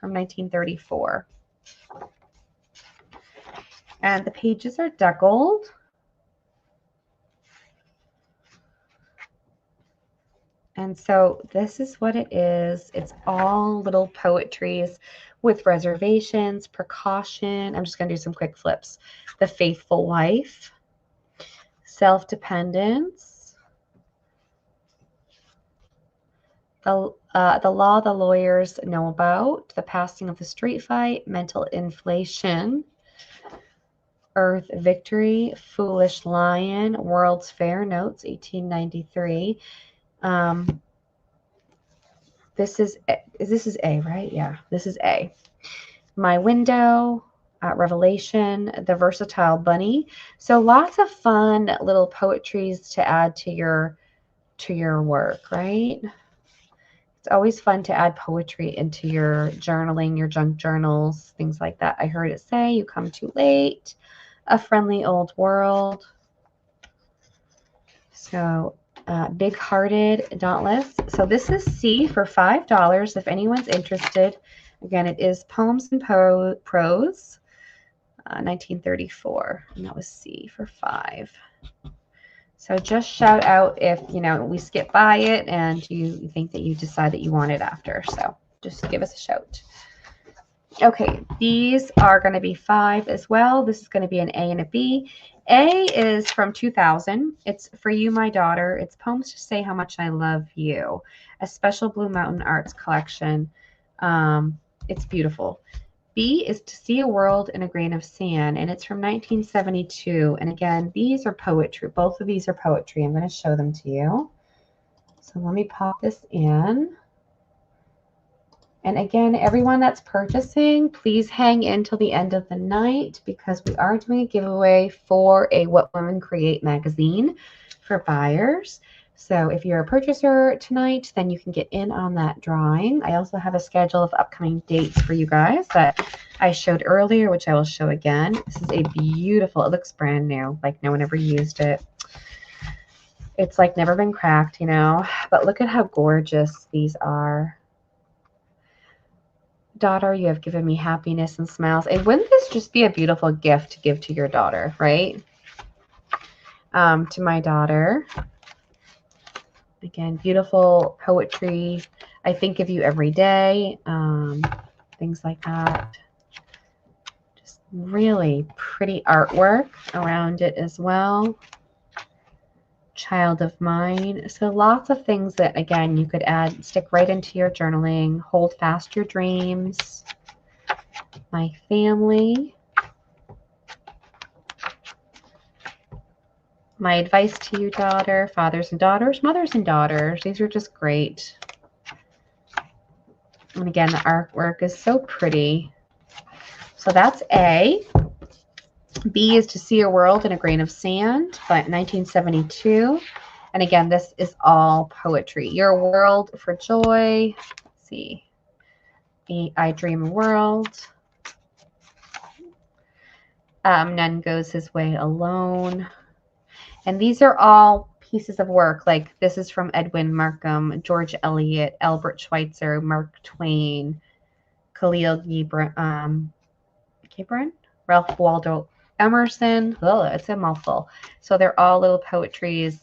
from 1934, and the pages are deckled. And so this is what it is. It's all little poetries with reservations, precaution. I'm just going to do some quick flips. The Faithful Wife, Self-Dependence, the Law the Lawyers Know About, The Passing of the Street Fight, Mental Inflation, Earth Victory, Foolish Lion, World's Fair Notes, 1893. This is A, right? Yeah, this is A. My Window, Revelation, The Versatile Bunny. So lots of fun little poetries to add to your work, right? It's always fun to add poetry into your journaling, your junk journals, things like that. I heard it say, You Come Too Late, A Friendly Old World. So Big Hearted, Dauntless. So this is C for $5 if anyone's interested. Again, it is Poems and Prose, 1934, and that was C for 5. So just shout out if, you know, we skip by it and you think that you decide that you want it after. So just give us a shout. Okay, these are going to be 5 as well. This is going to be an A and a B. A is from 2000. It's For You, My Daughter. It's Poems to Say How Much I Love You, a special Blue Mountain Arts collection. It's beautiful. B is To See a World in a Grain of Sand, and it's from 1972. And again, these are poetry. Both of these are poetry. I'm going to show them to you. So let me pop this in. And again, everyone that's purchasing, please hang in till the end of the night because we are doing a giveaway for a What Women Create magazine for buyers. So if you're a purchaser tonight, then you can get in on that drawing. I also have a schedule of upcoming dates for you guys that I showed earlier, which I will show again. This is a beautiful, it looks brand new, like no one ever used it. It's like never been cracked, you know, but look at how gorgeous these are. Daughter, you have given me happiness and smiles. And wouldn't this just be a beautiful gift to give to your daughter, right? To my daughter. Again, beautiful poetry. I think of you every day. Things like that. Just really pretty artwork around it as well. Child of Mine. So lots of things that, again, you could add, stick right into your journaling. Hold fast your dreams. My family. My advice to you, daughter. Fathers and daughters. Mothers and daughters. These are just great. And again, the artwork is so pretty. So that's A. B is To See a World in a Grain of Sand by 1972. And again, this is all poetry. Your World for Joy. Let's see. I Dream a World. None Goes His Way Alone. And these are all pieces of work. Like this is from Edwin Markham, George Eliot, Albert Schweitzer, Mark Twain, Khalil Gibran, Ralph Waldo Emerson. Oh, it's a mouthful. So they're all little poetry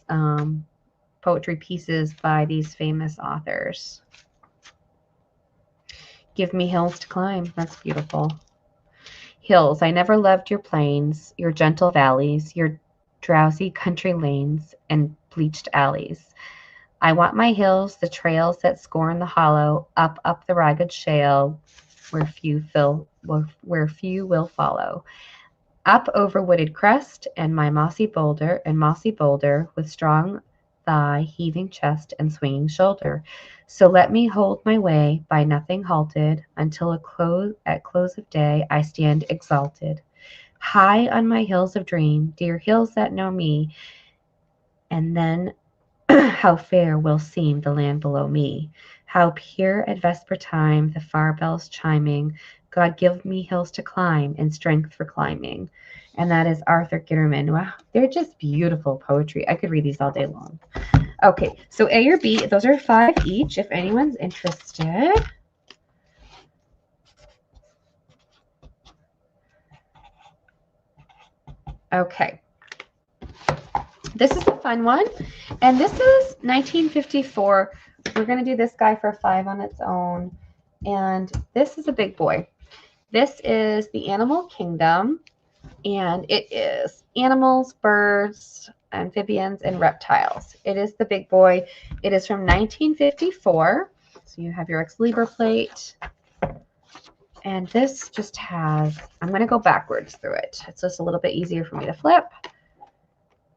pieces by these famous authors. Give me hills to climb. That's beautiful. Hills, I never loved your plains, your gentle valleys, your drowsy country lanes and bleached alleys. I want my hills, the trails that scorn the hollow, up the ragged shale, where few will follow. Up over wooded crest and my mossy boulder, with strong thigh, heaving chest, and swinging shoulder. So let me hold my way, by nothing halted, until at close of day I stand exalted. High on my hills of dream, dear hills that know me, and then how fair will seem the land below me. How pure at vesper time the far bells chiming. God give me hills to climb and strength for climbing. And that is Arthur Gitterman. Wow, they're just beautiful poetry. I could read these all day long. Okay, so A or B, those are 5 each if anyone's interested. Okay. This is a fun one. And this is 1954. We're going to do this guy for 5 on its own. And this is a big boy. This is the Animal Kingdom. And it is animals, birds, amphibians, and reptiles. It is the big boy. It is from 1954. So you have your Ex Libra plate. And this just has, I'm going to go backwards through it. It's just a little bit easier for me to flip.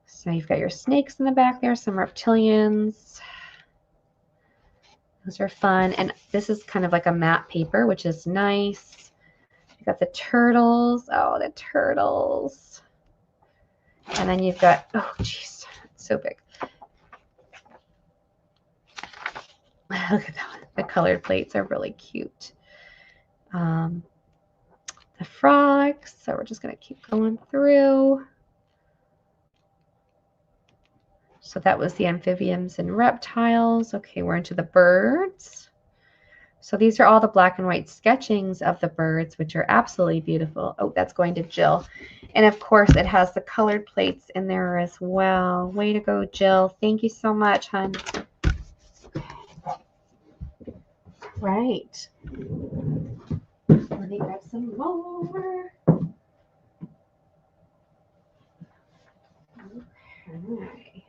So you've got your snakes in the back there, some reptilians. Those are fun. And this is kind of like a matte paper, which is nice. You've got the turtles. Oh, the turtles. And then you've got, oh, geez, it's so big. Look at that one. The colored plates are really cute. The frogs. So we're just going to keep going through. So that was the amphibians and reptiles. Okay, we're into the birds. So these are all the black and white sketchings of the birds, which are absolutely beautiful. Oh, that's going to Jill. And of course, it has the colored plates in there as well. Way to go, Jill. Thank you so much, hon. Right. Let me grab some more. Okay.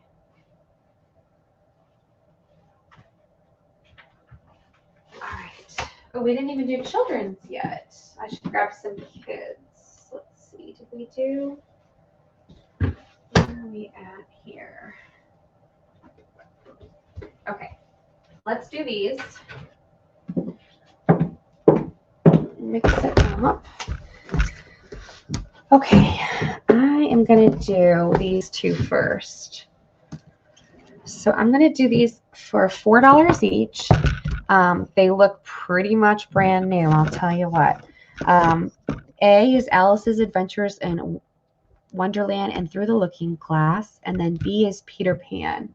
All right. Oh, we didn't even do children's yet. I should grab some kids. Let's see. Did we do? Where are we at here? Okay. Let's do these. Mix it up. Okay. I am going to do these two first. So I'm going to do these for $4 each. They look pretty much brand new, I'll tell you what. A is Alice's Adventures in Wonderland and Through the Looking Glass, and then B is Peter Pan.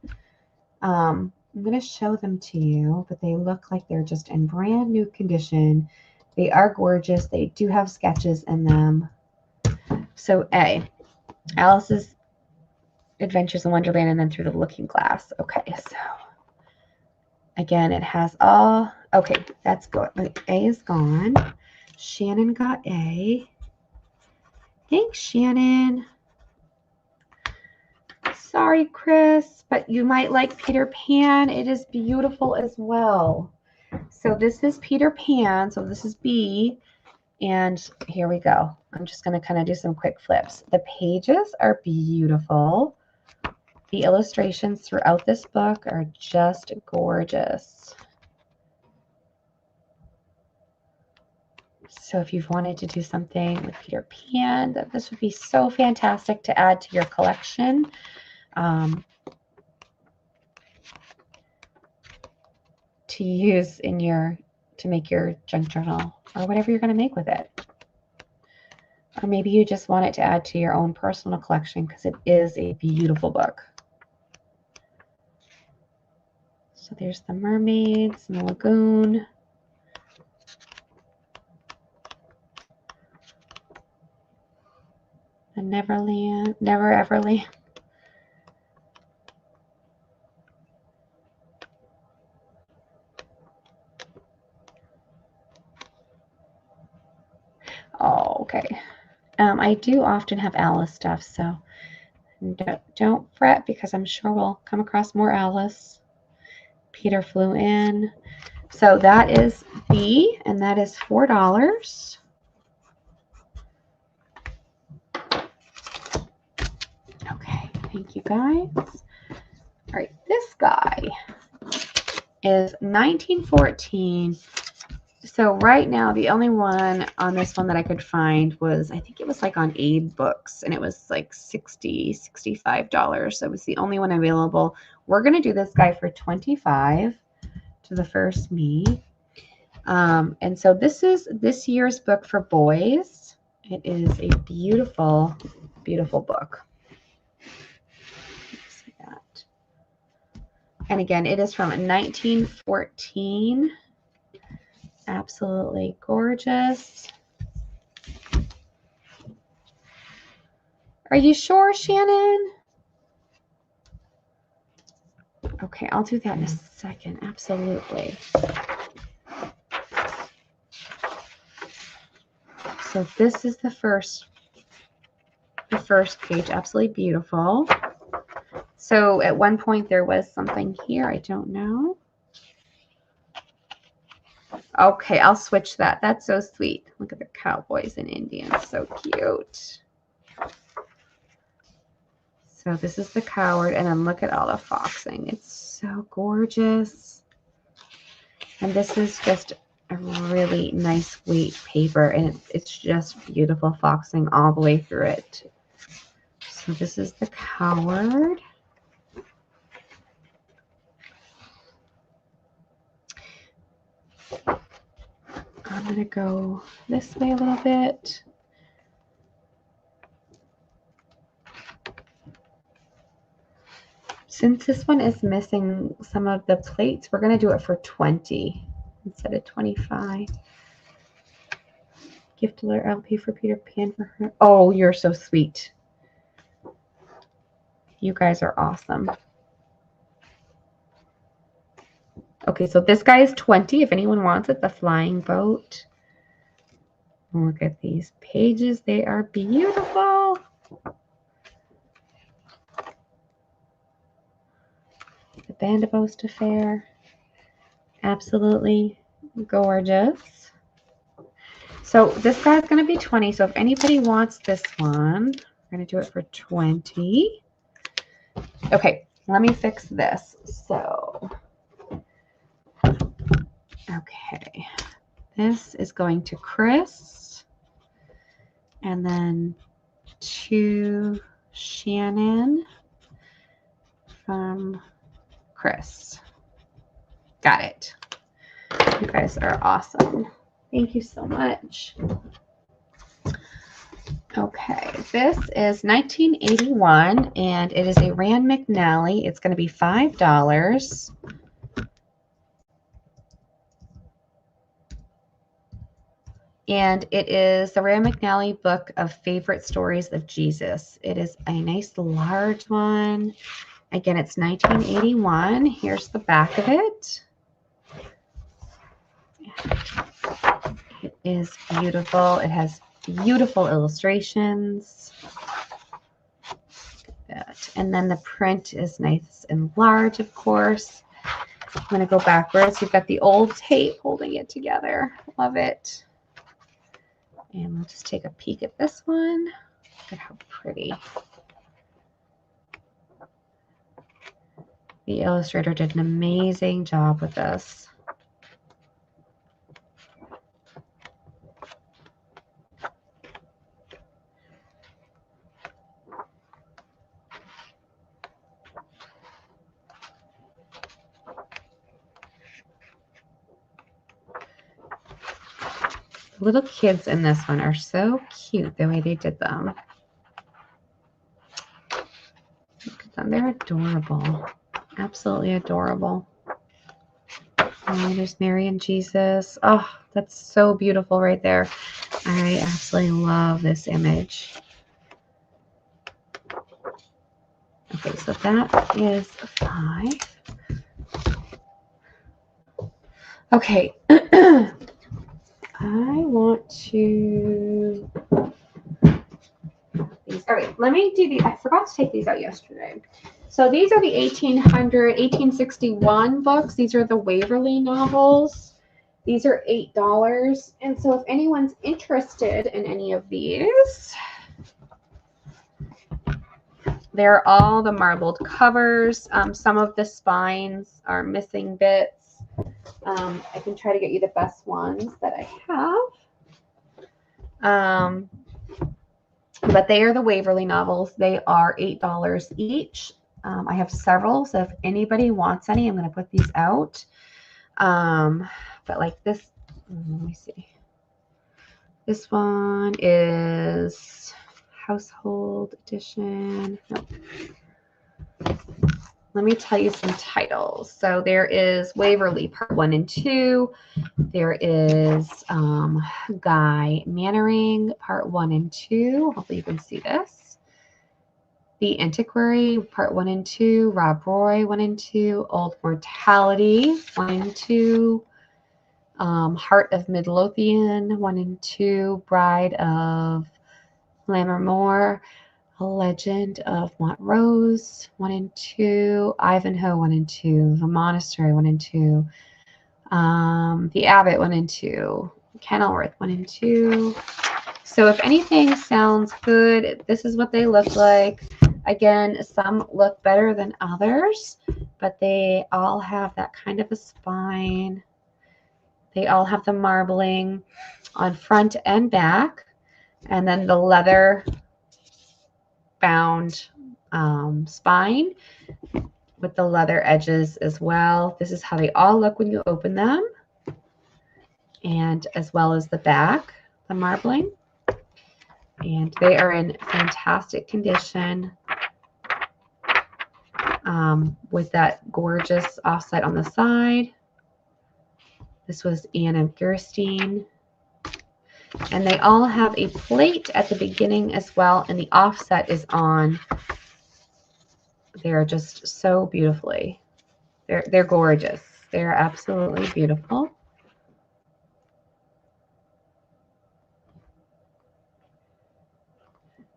I'm going to show them to you, but they look like they're just in brand new condition. They are gorgeous. They do have sketches in them. So A, Alice's Adventures in Wonderland and then Through the Looking Glass. Okay, so again, it has all, okay, that's good. A is gone. Shannon got A. Thanks, Shannon. Sorry, Chris, but you might like Peter Pan. It is beautiful as well. So this is Peter Pan. So this is B. And here we go. I'm just going to kind of do some quick flips. The pages are beautiful. The illustrations throughout this book are just gorgeous. So if you've wanted to do something with Peter Pan, this would be so fantastic to add to your collection. To use in to make your junk journal or whatever you're going to make with it. Or maybe you just want it to add to your own personal collection because it is a beautiful book. So there's the mermaids and the lagoon. The Neverland, Never Ever Land. Oh, okay. I do often have Alice stuff, so don't fret because I'm sure we'll come across more Alice. Peter flew in. So that is B, and that is $4. Okay, thank you guys. All right, this guy is 1914. So right now, the only one on this one that I could find was, I think it was like on Aid Books, and it was like $60, $65. That was the only one available. We're going to do this guy for $25 to the first me. And so this is this year's book for boys. It is a beautiful, beautiful book. See that. And again, it is from 1914. Absolutely gorgeous. Are you sure, Shannon? Okay, I'll do that in a second. Absolutely. So this is the first page. Absolutely beautiful. So at one point there was something here. I don't know. Okay, I'll switch that. That's so sweet. Look at the cowboys and Indians. So cute. So this is the coward, and then look at all the foxing. It's so gorgeous. And this is just a really nice weight paper, and it's just beautiful foxing all the way through it. So this is the coward. I'm going to go this way a little bit. Since this one is missing some of the plates, we're going to do it for $20. instead of 25. Gift alert, I'll pay for Peter Pan for her. Oh, you're so sweet. You guys are awesome. Okay, so this guy is 20 if anyone wants it, the flying boat. Look at these pages. They are beautiful. The Band of Oast Affair. Absolutely gorgeous. So this guy's going to be 20. So if anybody wants this one, we're going to do it for 20. Okay, let me fix this. So, okay. This is going to Chris. And then to Shannon from Chris. Got it. You guys are awesome. Thank you so much. Okay, this is 1981, and it is a Rand McNally. It's going to be $5. And it is the Rand McNally book of favorite stories of Jesus. It is a nice large one. Again, it's 1981. Here's the back of it. It is beautiful. It has beautiful illustrations. And then the print is nice and large, of course. I'm going to go backwards. You've got the old tape holding it together. Love it. And we'll just take a peek at this one. Look at how pretty. The illustrator did an amazing job with this. The little kids in this one are so cute the way they did them. Look at them. They're adorable. Absolutely adorable. Oh, there's Mary and Jesus. Oh, that's so beautiful right there. I absolutely love this image. Okay, so that is 5. Okay. I want to... All right, let me do the... I forgot to take these out yesterday. So these are the 1861 books. These are the Waverly novels. These are $8. And so if anyone's interested in any of these, they're all the marbled covers. Some of the spines are missing bits. I can try to get you the best ones that I have. But they are the Waverly novels. They are $8 each. I have several, so if anybody wants any, I'm going to put these out. But like this, let me see. This one is Household Edition. Nope. Let me tell you some titles. So there is Waverly Part 1 and 2. There is Guy Mannering Part 1 and 2. Hopefully you can see this. The Antiquary Part 1 and 2. Rob Roy 1 and 2. Old Mortality 1 and 2. Heart of Midlothian 1 and 2. Bride of Lammermoor. A Legend of Montrose 1 and 2, Ivanhoe 1 and 2, The Monastery 1 and 2, The Abbot 1 and 2, Kenilworth 1 and 2. So if anything sounds good, this is what they look like. Again, some look better than others, but they all have that kind of a spine. They all have the marbling on front and back, and then the leather bound spine with the leather edges as well. This is how they all look when you open them, and as well as the back, the marbling. And they are in fantastic condition with that gorgeous offset on the side. This was Anna Gerstein. And they all have a plate at the beginning as well, and the offset is on. They're just so beautifully. They're gorgeous. They're absolutely beautiful.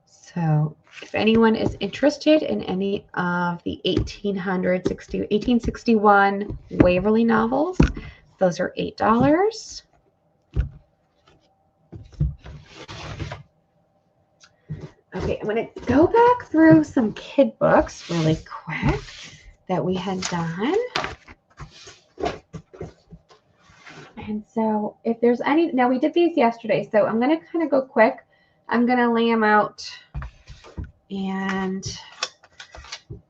So if anyone is interested in any of the 1861 Waverly novels, those are $8. Okay, I'm going to go back through some kid books really quick that we had done. And so if there's any, now we did these yesterday, so I'm going to kind of go quick. I'm going to lay them out, and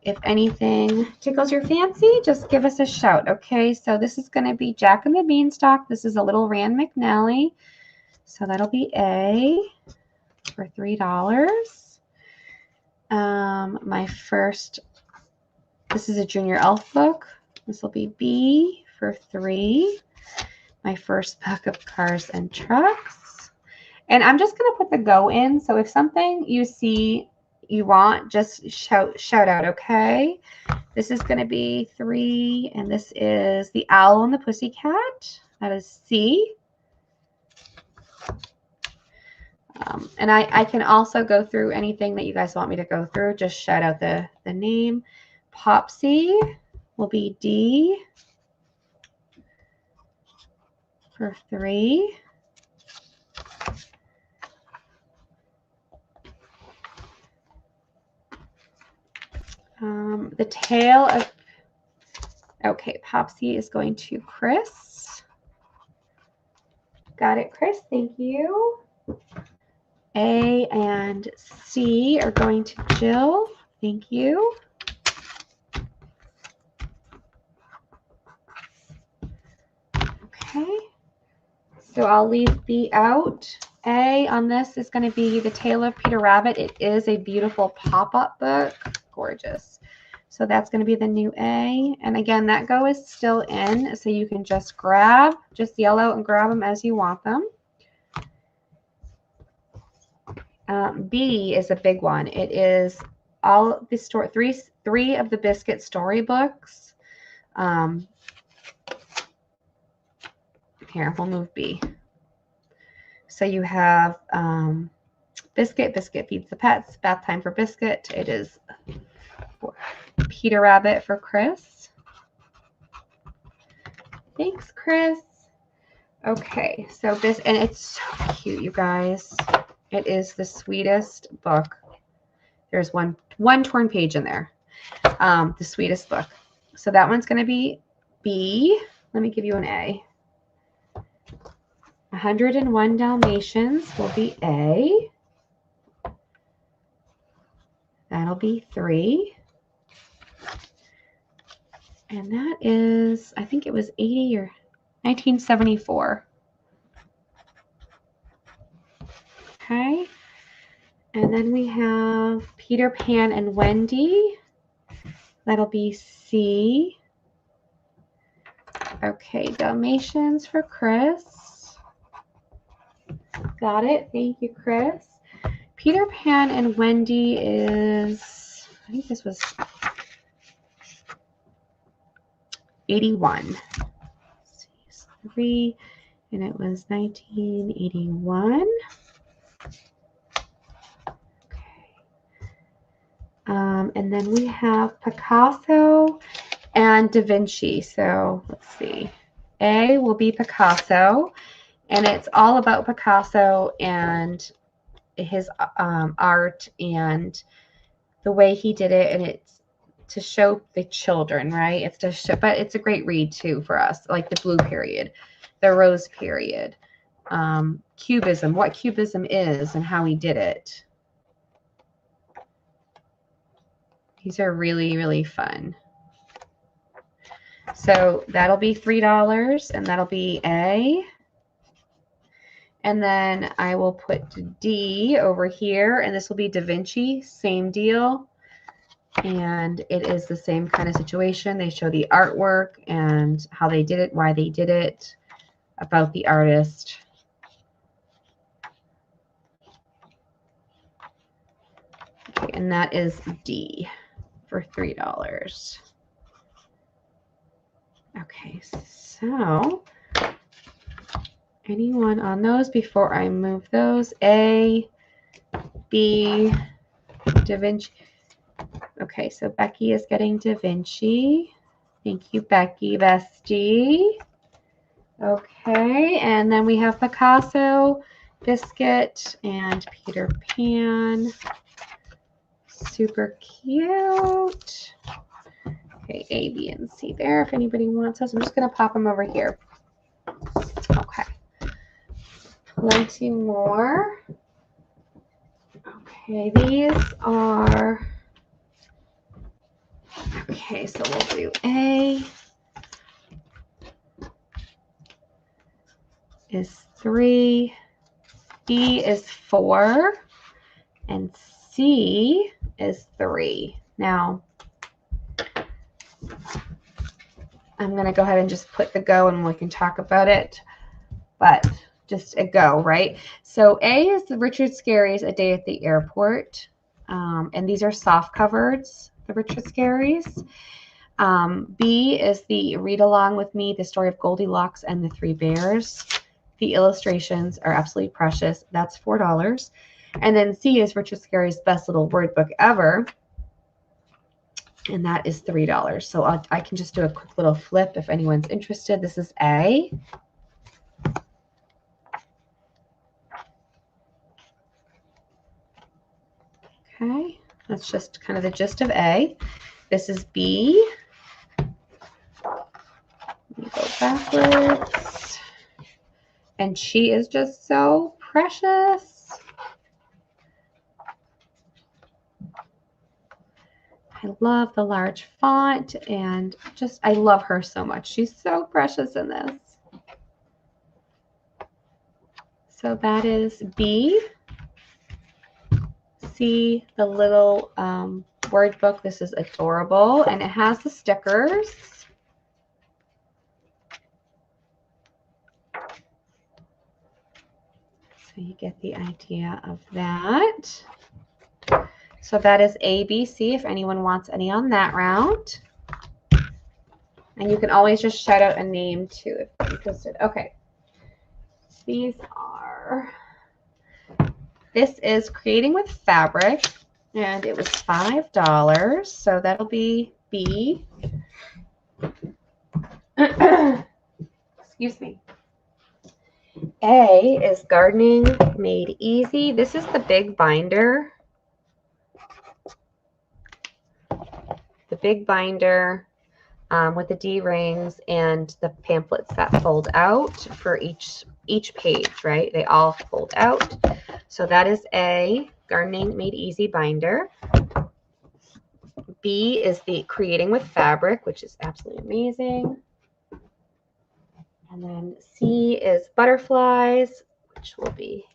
if anything tickles your fancy, just give us a shout. Okay, so this is going to be Jack and the Beanstalk. This is a little Rand McNally. So that'll be A for $3. My first, this is a Junior Elf book. This will be B for $3. My first book of Cars and Trucks. And I'm just going to put the go in. So if something you see you want, just shout out, okay? This is going to be 3, and this is The Owl and the Pussycat. That is C. And I can also go through anything that you guys want me to go through. Just shout out the name. Popsy will be D for $3. The Tale of, okay, Popsy is going to Chris. Got it, Chris, thank you. A and C are going to Jill, thank you. Okay, so I'll leave B out. A on this is going to be The Tale of Peter Rabbit. It is a beautiful pop-up book. Gorgeous. So that's going to be the new A. And again, that go is still in, so you can just yell out and grab them as you want them. B is a big one. It is all the three of the Biscuit storybooks. Here, we'll move B. So you have Biscuit Feeds the Pets, Bath Time for Biscuit. It is Peter Rabbit for Chris. Thanks, Chris. Okay, so this, and it's so cute, you guys. It is the sweetest book. There's one torn page in there. The sweetest book. So that one's going to be B. Let me give you an A. 101 Dalmatians will be A. That'll be 3. And that is, I think it was 80 or 1974. Okay. And then we have Peter Pan and Wendy. That'll be C. Okay, Dalmatians for Chris. Got it. Thank you, Chris. Peter Pan and Wendy is, I think this was 81. 3, and it was 1981. And then we have Picasso and Da Vinci. So let's see. A will be Picasso, and it's all about Picasso and his art and the way he did it, and it's to show the children, right? It's to show, but it's a great read too for us, like the Blue Period, the Rose Period, Cubism, what Cubism is and how he did it. These are really, really fun. So that'll be $3, and that'll be A. And then I will put D over here, and this will be Da Vinci, same deal. And it is the same kind of situation. They show the artwork and how they did it, why they did it. about the artist. Okay, and that is D for $3. Okay, so anyone on those before I move those? A, B, Da Vinci. Okay, so Becky is getting Da Vinci. Thank you, Becky, bestie. Okay, and then we have Picasso, Biscuit, and Peter Pan. Super cute. Okay, A, B, and C there if anybody wants those. I'm just going to pop them over here. Okay. Plenty more. Okay, these are... Okay, so we'll do A is 3, B is 4, and C is 3. Now, I'm going to go ahead and just put the go and we can talk about it, but just a go, right? So A is the Richard Scarry's A Day at the Airport, and these are soft covers, the Richard Scarry's. B is the Read Along with Me, the story of Goldilocks and the Three Bears. The illustrations are absolutely precious. That's $4. And then C is Richard Scarry's best little word book ever. And that is $3. So I can just do a quick little flip if anyone's interested. This is A. Okay, that's just kind of the gist of A. This is B. Let me go backwards. And she is just so precious. I love the large font and just, I love her so much. She's so precious in this. So that is B. C, the little word book. This is adorable. And it has the stickers. So you get the idea of that. So that is A, B, C if anyone wants any on that round. And you can always just shout out a name too if you're interested. Okay. These are, this is Creating with Fabric, and it was $5. So that'll be B. Excuse me. A is Gardening Made Easy. This is the big binder. The big binder with the D-rings and the pamphlets that fold out for each page, right? They all fold out. So that is A, Gardening Made Easy binder. B is the Creating with Fabric, which is absolutely amazing. And then C is Butterflies, which will be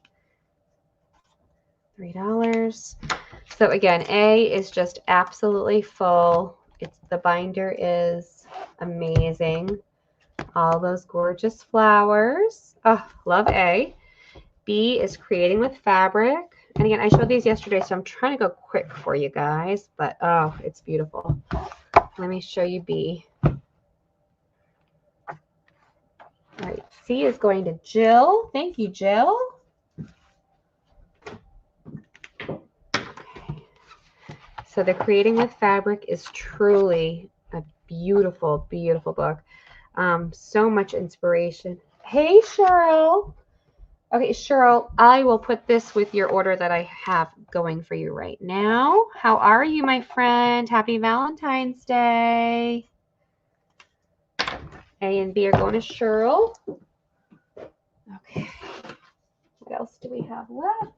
$3. So again, A is just absolutely full. The binder is amazing. All those gorgeous flowers. Oh, love A. B is Creating with Fabric. And again, I showed these yesterday, so I'm trying to go quick for you guys, but oh, it's beautiful. Let me show you B. All right, C is going to Jill. Thank you, Jill. So the Creating with Fabric is truly a beautiful, beautiful book. So much inspiration. Hey, Cheryl. Okay, Cheryl, I will put this with your order that I have going for you right now. How are you, my friend? Happy Valentine's Day. A and B are going to Cheryl. Okay. What else do we have left?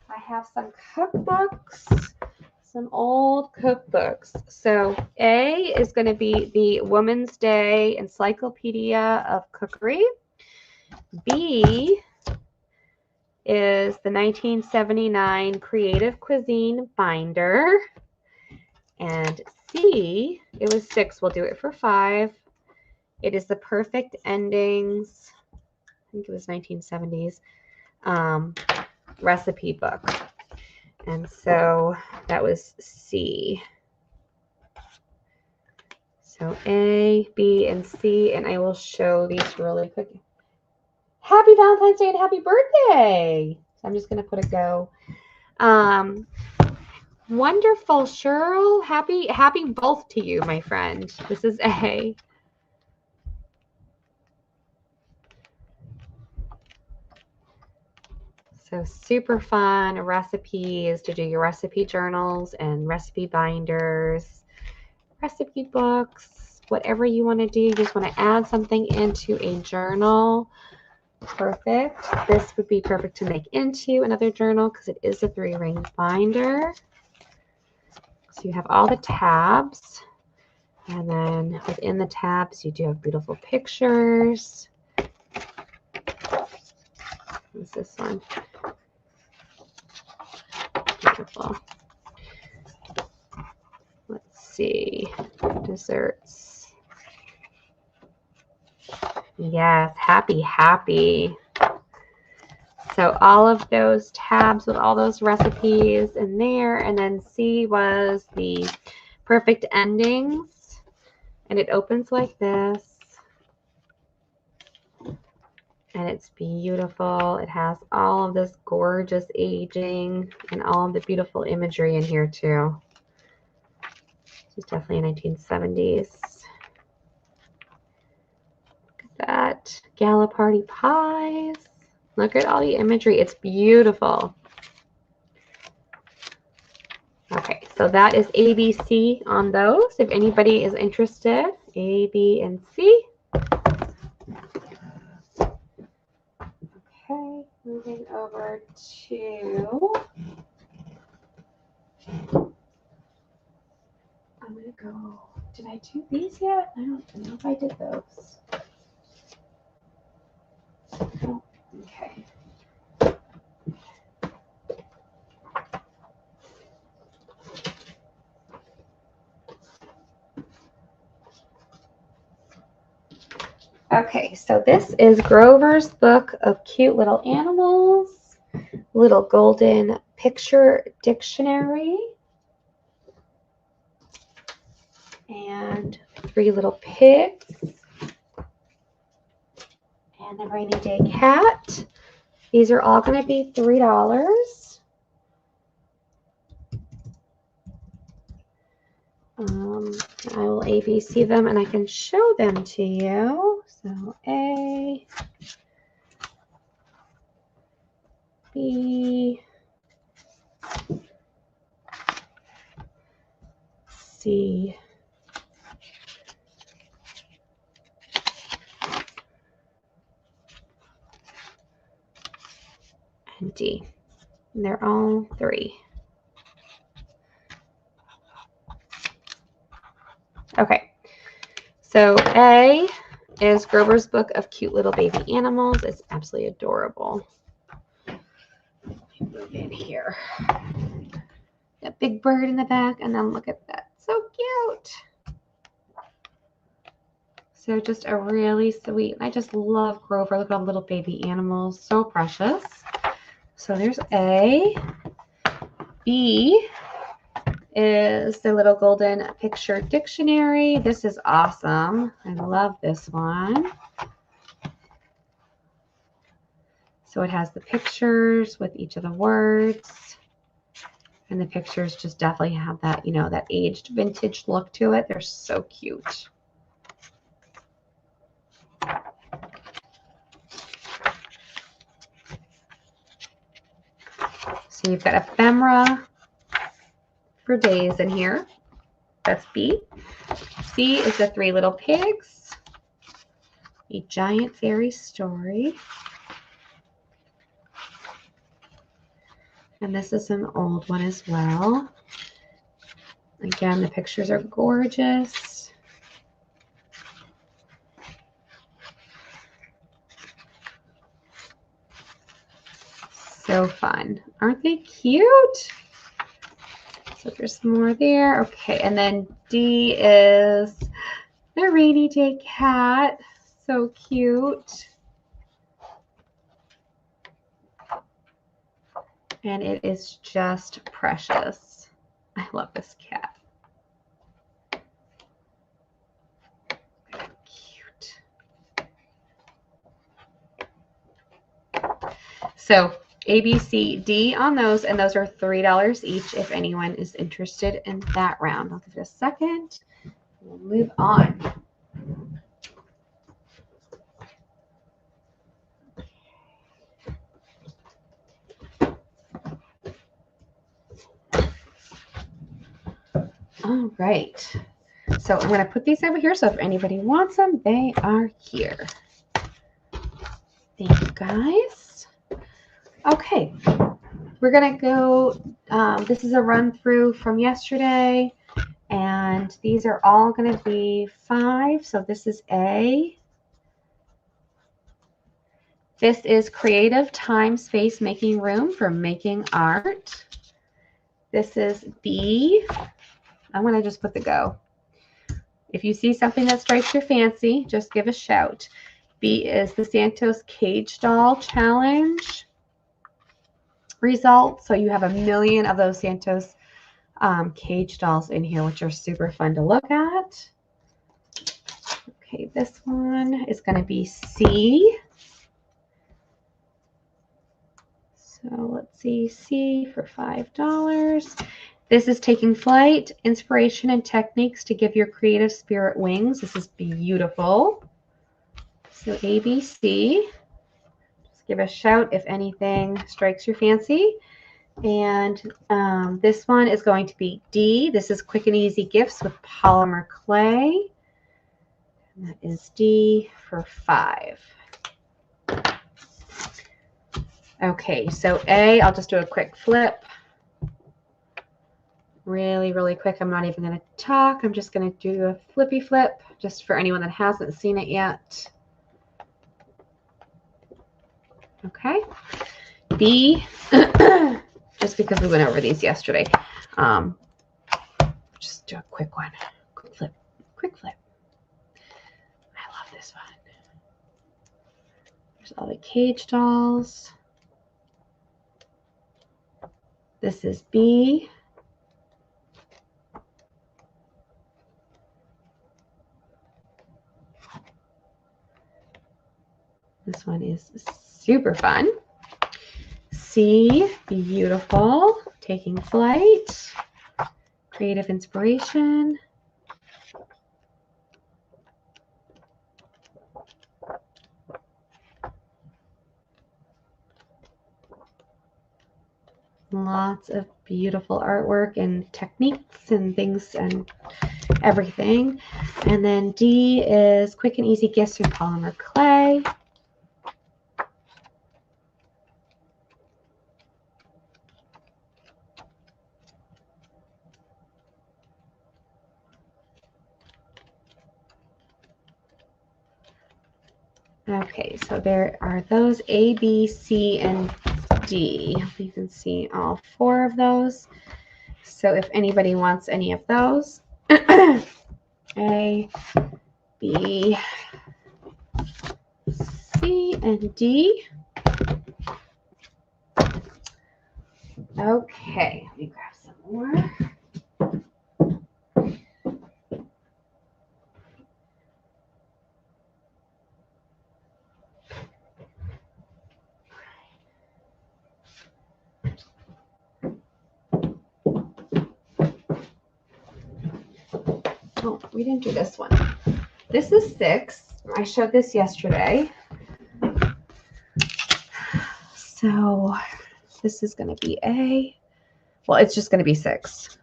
I have some cookbooks. Some old cookbooks. So A is going to be the Woman's Day Encyclopedia of Cookery. B is the 1979 Creative Cuisine Binder. And C, it was 6. We'll do it for 5. It is the Perfect Endings think it was 1970s, recipe book. And so that was C. So A, B, and C, and I will show these really quick. Happy Valentine's Day and happy birthday! So I'm just going to put a go. Wonderful, Cheryl. Happy both to you, my friend. This is A. So super fun recipes to do your recipe journals and recipe binders, recipe books, whatever you want to do. You just want to add something into a journal. Perfect. This would be perfect to make into another journal because it is a 3-ring binder. So you have all the tabs, and then within the tabs you do have beautiful pictures. What's this one? Beautiful. Let's see. Desserts. Yes, happy. So all of those tabs with all those recipes in there. And then C was the perfect endings. And it opens like this. And it's beautiful. It has all of this gorgeous aging and all of the beautiful imagery in here too. This is definitely 1970s. Look at that. Gala party pies. Look at all the imagery. It's beautiful. Okay, so that is A, B, C on those. If anybody is interested, A, B, and C. Okay, moving over to, I'm going to go, did I do these yet? I don't know if I did those. Oh, okay. Okay, so this is Grover's Book of Cute Little Animals, Little Golden Picture Dictionary, and 3 little pigs, and the Rainy Day Cat. These are all going to be $3. I will ABC them and I can show them to you. So A, B, C, and D. And they're all 3. Okay, so A is Grover's Book of Cute Little Baby Animals. It's absolutely adorable. Let me move in here. That big bird in the back, and then look at that. So cute. So just a really sweet, I just love Grover. Look at all the little baby animals. So precious. So there's A. B is the Little Golden Picture Dictionary. This is awesome. I love this one. So it has the pictures with each of the words. And the pictures just definitely have that, you know, that aged vintage look to it. They're so cute. So you've got ephemera for days in here. That's B. C is the 3 little pigs. A giant fairy story. And this is an old one as well. Again, the pictures are gorgeous. So fun. Aren't they cute? So there's more there. Okay, and then D is the Rainy Day Cat. So cute. And it is just precious. I love this cat. Cute. So A, B, C, D on those, and those are $3 each if anyone is interested in that round. I'll give it a second. We'll move on. All right. So I'm going to put these over here. So if anybody wants them, they are here. Thank you, guys. Okay. We're going to go. This is a run through from yesterday. And these are all going to be 5. So this is A. This is creative time, space, making room for making art. This is B. I'm going to just put the go. If you see something that strikes your fancy, just give a shout. B is the Santos Cage Doll Challenge results. So you have 1,000,000 of those Santos cage dolls in here, which are super fun to look at. Okay, this one is going to be C. So let's see, C for $5. This is Taking Flight, Inspiration and Techniques to Give Your Creative Spirit Wings. This is beautiful. So ABC. Just give a shout if anything strikes your fancy. And this one is going to be D. This is Quick and Easy Gifts with Polymer Clay. And that is D for $5. Okay, so A, I'll just do a quick flip. Really, really quick. I'm not even going to talk. I'm just going to do a flippy flip just for anyone that hasn't seen it yet. Okay. B, just because we went over these yesterday. Just do a quick one. Quick flip. Quick flip. I love this one. There's all the cage dolls. This is B. This one is super fun. C, beautiful, Taking Flight, Creative Inspiration. Lots of beautiful artwork and techniques and things and everything. And then D is Quick and Easy Gifts with Polymer Clay. Okay, so there are those A, B, C, and D. You can see all 4 of those. So if anybody wants any of those, A, B, C, and D. Okay, let me grab some more. Oh, we didn't do this one. This is 6. I showed this yesterday. So this is going to be A. Well, it's just going to be 6.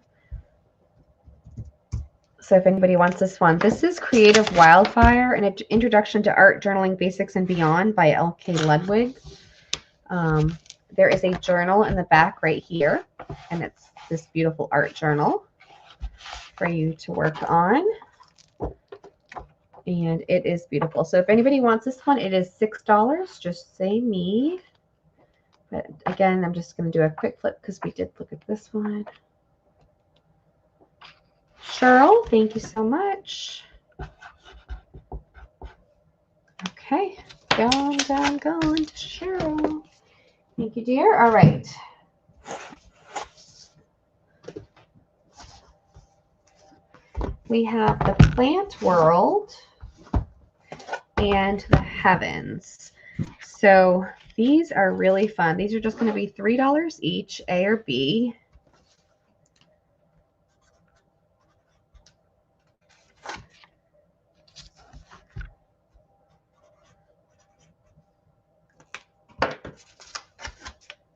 So if anybody wants this one, this is Creative Wildfire, an introduction to art, journaling basics, and beyond by L.K. Ludwig. There is a journal in the back right here, and it's this beautiful art journal for you to work on. And it is beautiful. So if anybody wants this one, it is $6. Just say me. But again, I'm just going to do a quick flip because we did look at this one. Cheryl, thank you so much. Okay, going to Cheryl. Thank you, dear. All right. we have the Plant World and the Heavens. So these are really fun. These are just going to be $3 each, A or B.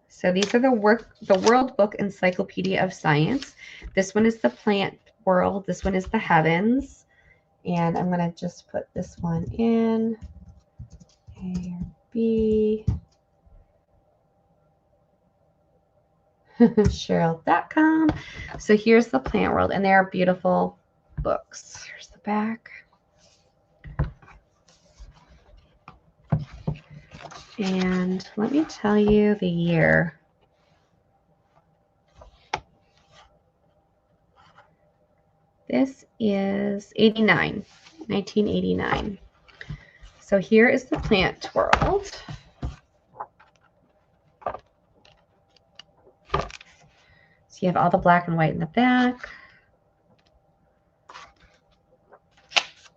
So these are the World Book Encyclopedia of Science. This one is the Plant World. This one is the Heavens. And I'm going to just put this one in, A or B. Cheryl.com. So here's the Plant World, and they are beautiful books. Here's the back. And let me tell you the year. This is 1989. So here is the Plant World. So you have all the black and white in the back.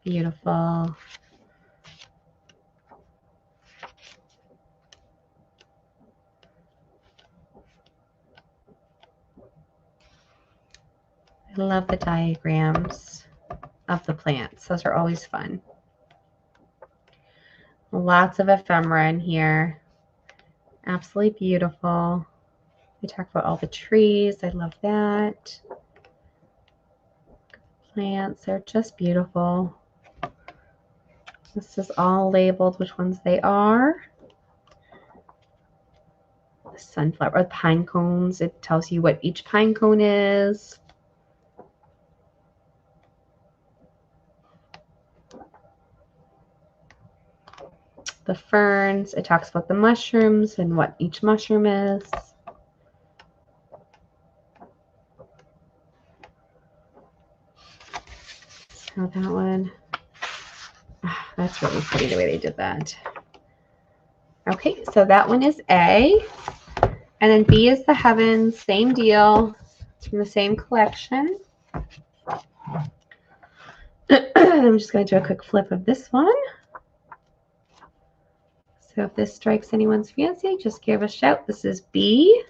Beautiful. I love the diagrams of the plants. Those are always fun. Lots of ephemera in here. Absolutely beautiful. We talk about all the trees. I love that. Plants are just beautiful. This is all labeled which ones they are. The sunflower, pine cones. It tells you what each pine cone is. The ferns. It talks about the mushrooms and what each mushroom is. So that one, that's really pretty the way they did that. Okay, so that one is A. And then B is the Heavens, same deal. It's from the same collection. I'm just going to do a quick flip of this one. So if this strikes anyone's fancy, just give a shout. This is B.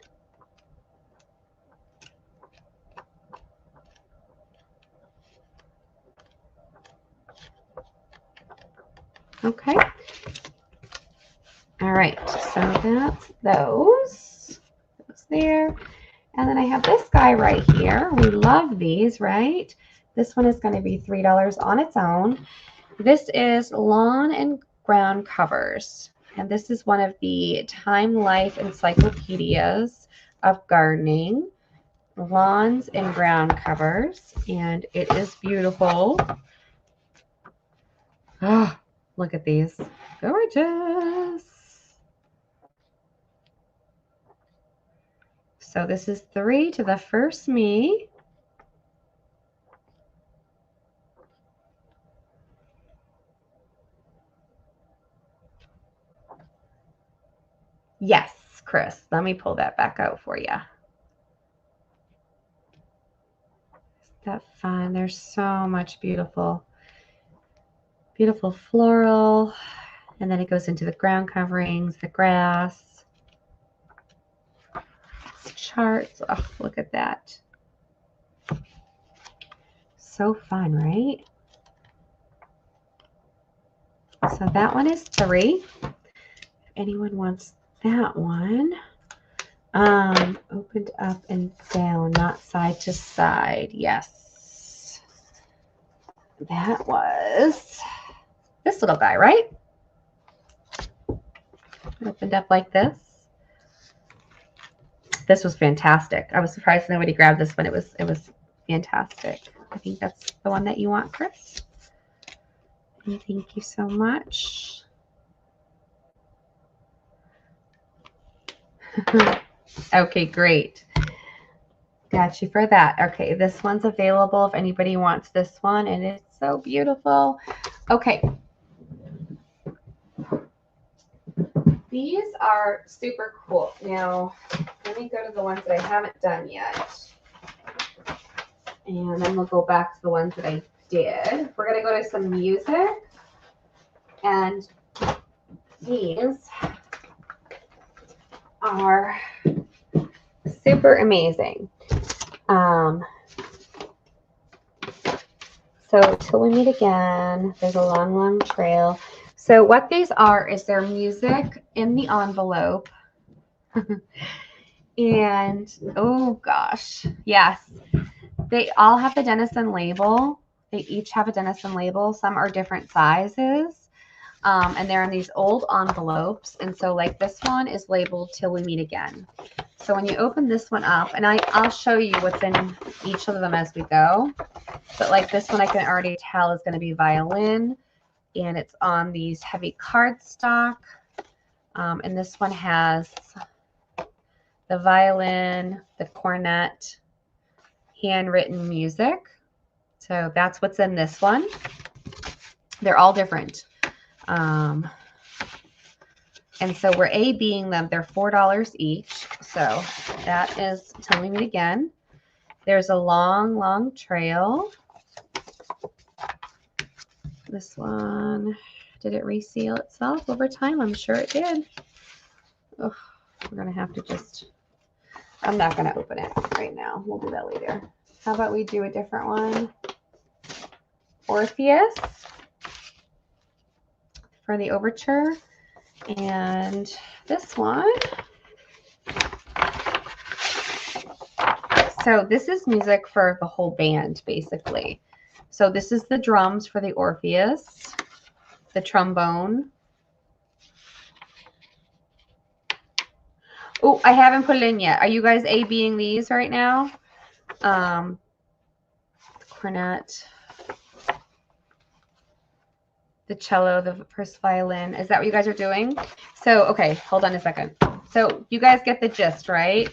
Okay. All right, so that's those there. And then I have this guy right here. We love these, right? This one is going to be $3 on its own. This is Lawn and Ground Covers. And this is one of the Time Life encyclopedias of gardening. Lawns and ground covers. And it is beautiful. Oh, look at these. Gorgeous. So this is 3 to the first me. Yes, Chris. Let me pull that back out for you. Isn't that fun? There's so much beautiful floral. And then it goes into the ground coverings, the grass. Charts. Oh, look at that. So fun, right? So that one is 3. If anyone wants that one. Opened up and down, not side to side. Yes. That was this little guy, right? Opened up like this. This was fantastic. I was surprised nobody grabbed this one. It was fantastic. I think that's the one that you want, Chris. And thank you so much. Okay, great. Got you for that. Okay, this one's available if anybody wants this one, and it's so beautiful. Okay. These are super cool. Now, let me go to the ones that I haven't done yet. And then we'll go back to the ones that I did. We're going to go to some music. And these are super amazing. So till we meet again, there's a long, long trail. So what these are is their music in the envelope. And oh gosh, yes, they all have the Denison label. They each have a Denison label. Some are different sizes. And they're in these old envelopes. And so like this one is labeled Till We Meet Again. So when you open this one up, and I'll show you what's in each of them as we go. But like this one I can already tell is going to be violin. And it's on these heavy cardstock. And this one has the violin, the cornet, handwritten music. So that's what's in this one. They're all different. And so we're A-B'ing them. They're $4 each. So that is Till We Meet Again. There's a long, long trail. This one, did it reseal itself over time? I'm sure it did. Oh, we're going to have to just, I'm not going to open it right now. We'll do that later. How about we do a different one? Orpheus for the overture. And this one. So this is music for the whole band, basically. So this is the drums for the Orpheus, the trombone. Oh, I haven't put it in yet. Are you guys A-B'ing these right now? Cornet, the cello, the first violin. Is that what you guys are doing? So, okay, hold on a second. So you guys get the gist, right?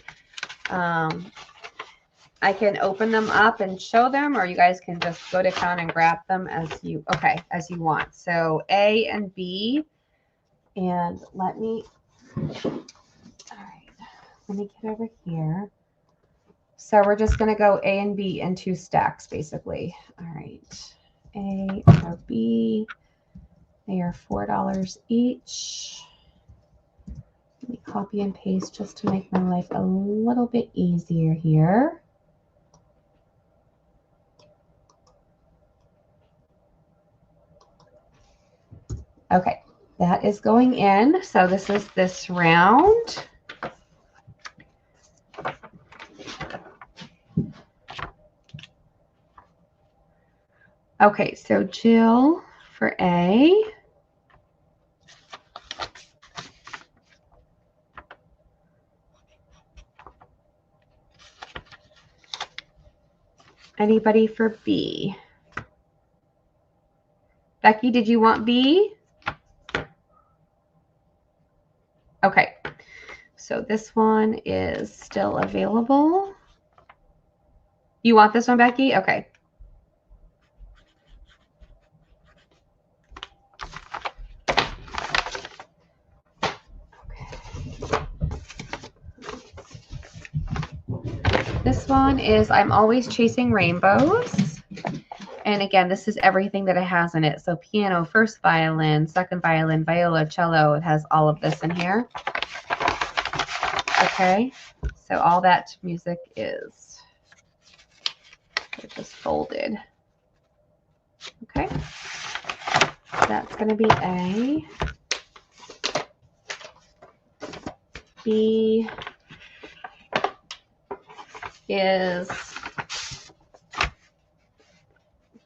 I can open them up and show them, or you guys can just go to town and grab them as you want. So A and B, and let me get over here. So we're just going to go A and B in 2 stacks, basically. All right, A or B. They are $4 each. Let me copy and paste just to make my life a little bit easier here. Okay, that is going in. So this is this round. Okay, so Jill for A. Anybody for B? Becky, did you want B? Okay, so this one is still available. You want this one, Becky? Okay. This one is I'm Always Chasing Rainbows. And again, this is everything that it has in it. So piano, first violin, second violin, viola, cello. It has all of this in here. Okay, so all that music is just folded. Okay, that's going to be A. B is,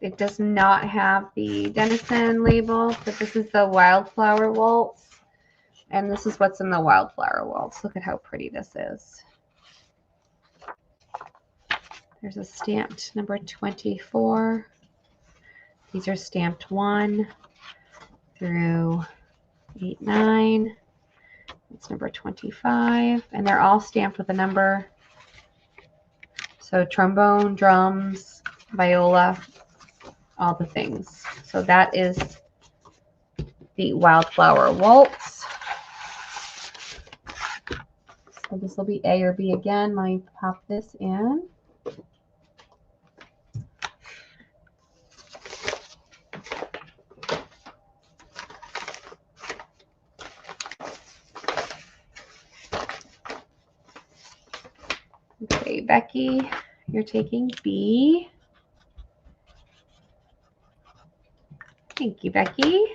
it does not have the Denison label, but this is the Wildflower Waltz. And this is what's in the Wildflower Waltz. Look at how pretty this is. There's a stamped number 24. These are stamped 1 through 8, 9. It's number 25. And they're all stamped with a number. So trombone, drums, viola, all the things. So that is the Wildflower Waltz. So this will be A or B again. Let me pop this in. Okay, Becky, you're taking B. Thank you, Becky.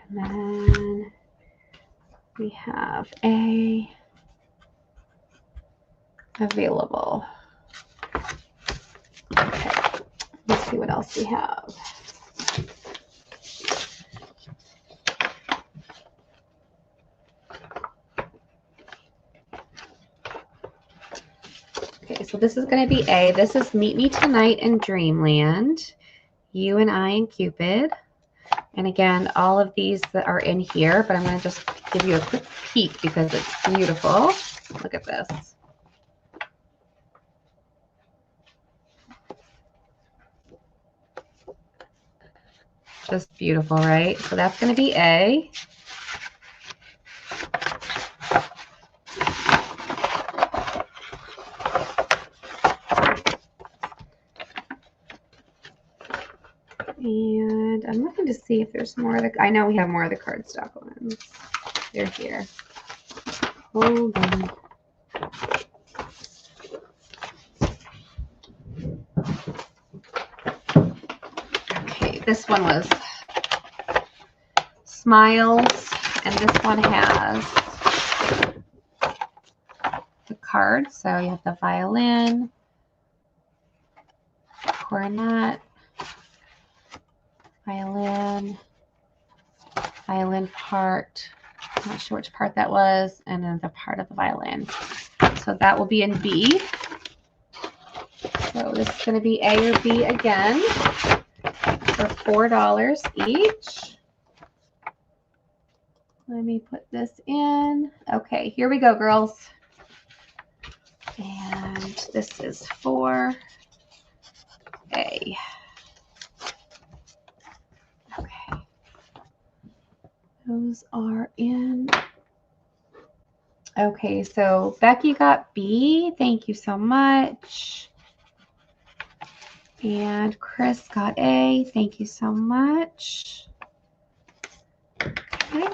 And then we have A available. Okay, let's see what else we have. Okay, so this is going to be A. This is Meet Me Tonight in Dreamland. You and I and Cupid. And again, all of these that are in here, but I'm going to just give you a quick peek because it's beautiful. Look at this. Just beautiful, right? So that's going to be A. And I'm looking to see if there's more of the, I know we have more of the cardstock ones. They're here. Hold on. Okay, this one was Smiles, and this one has the cards. So you have the violin, cornet, violin part, I'm not sure which part that was, and then the part of the violin. So that will be in B. So this is going to be A or B again for $4 each. Let me put this in. Okay, here we go, girls. And this is for A. Okay. Those are in. Okay, so Becky got B. Thank you so much. And Chris got A. Thank you so much. Okay.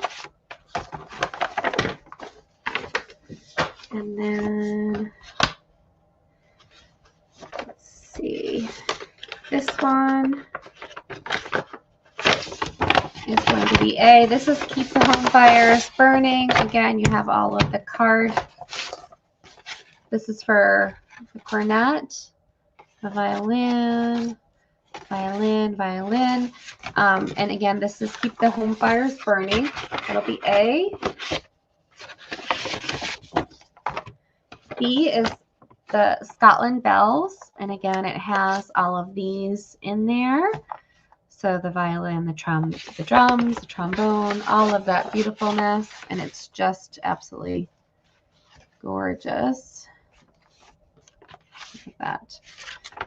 And then, let's see, this one is going to be A. This is Keep the Home Fires Burning. Again, you have all of the card. This is for the cornet, the violin, violin. And again, this is Keep the Home Fires Burning. That'll be A. B is the Scotland Bells. And again, it has all of these in there. So the violin, the drums, the trombone, all of that beautifulness. And it's just absolutely gorgeous. Look at that.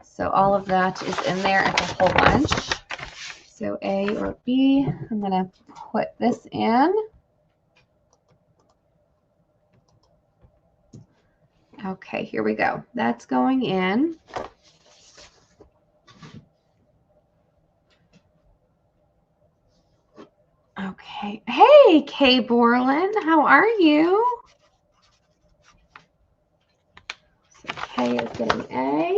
So all of that is in there. It's a whole bunch. So A or B, I'm going to put this in. Okay, here we go. That's going in. Okay. Hey, Kay Borland, how are you? So Kay is getting A.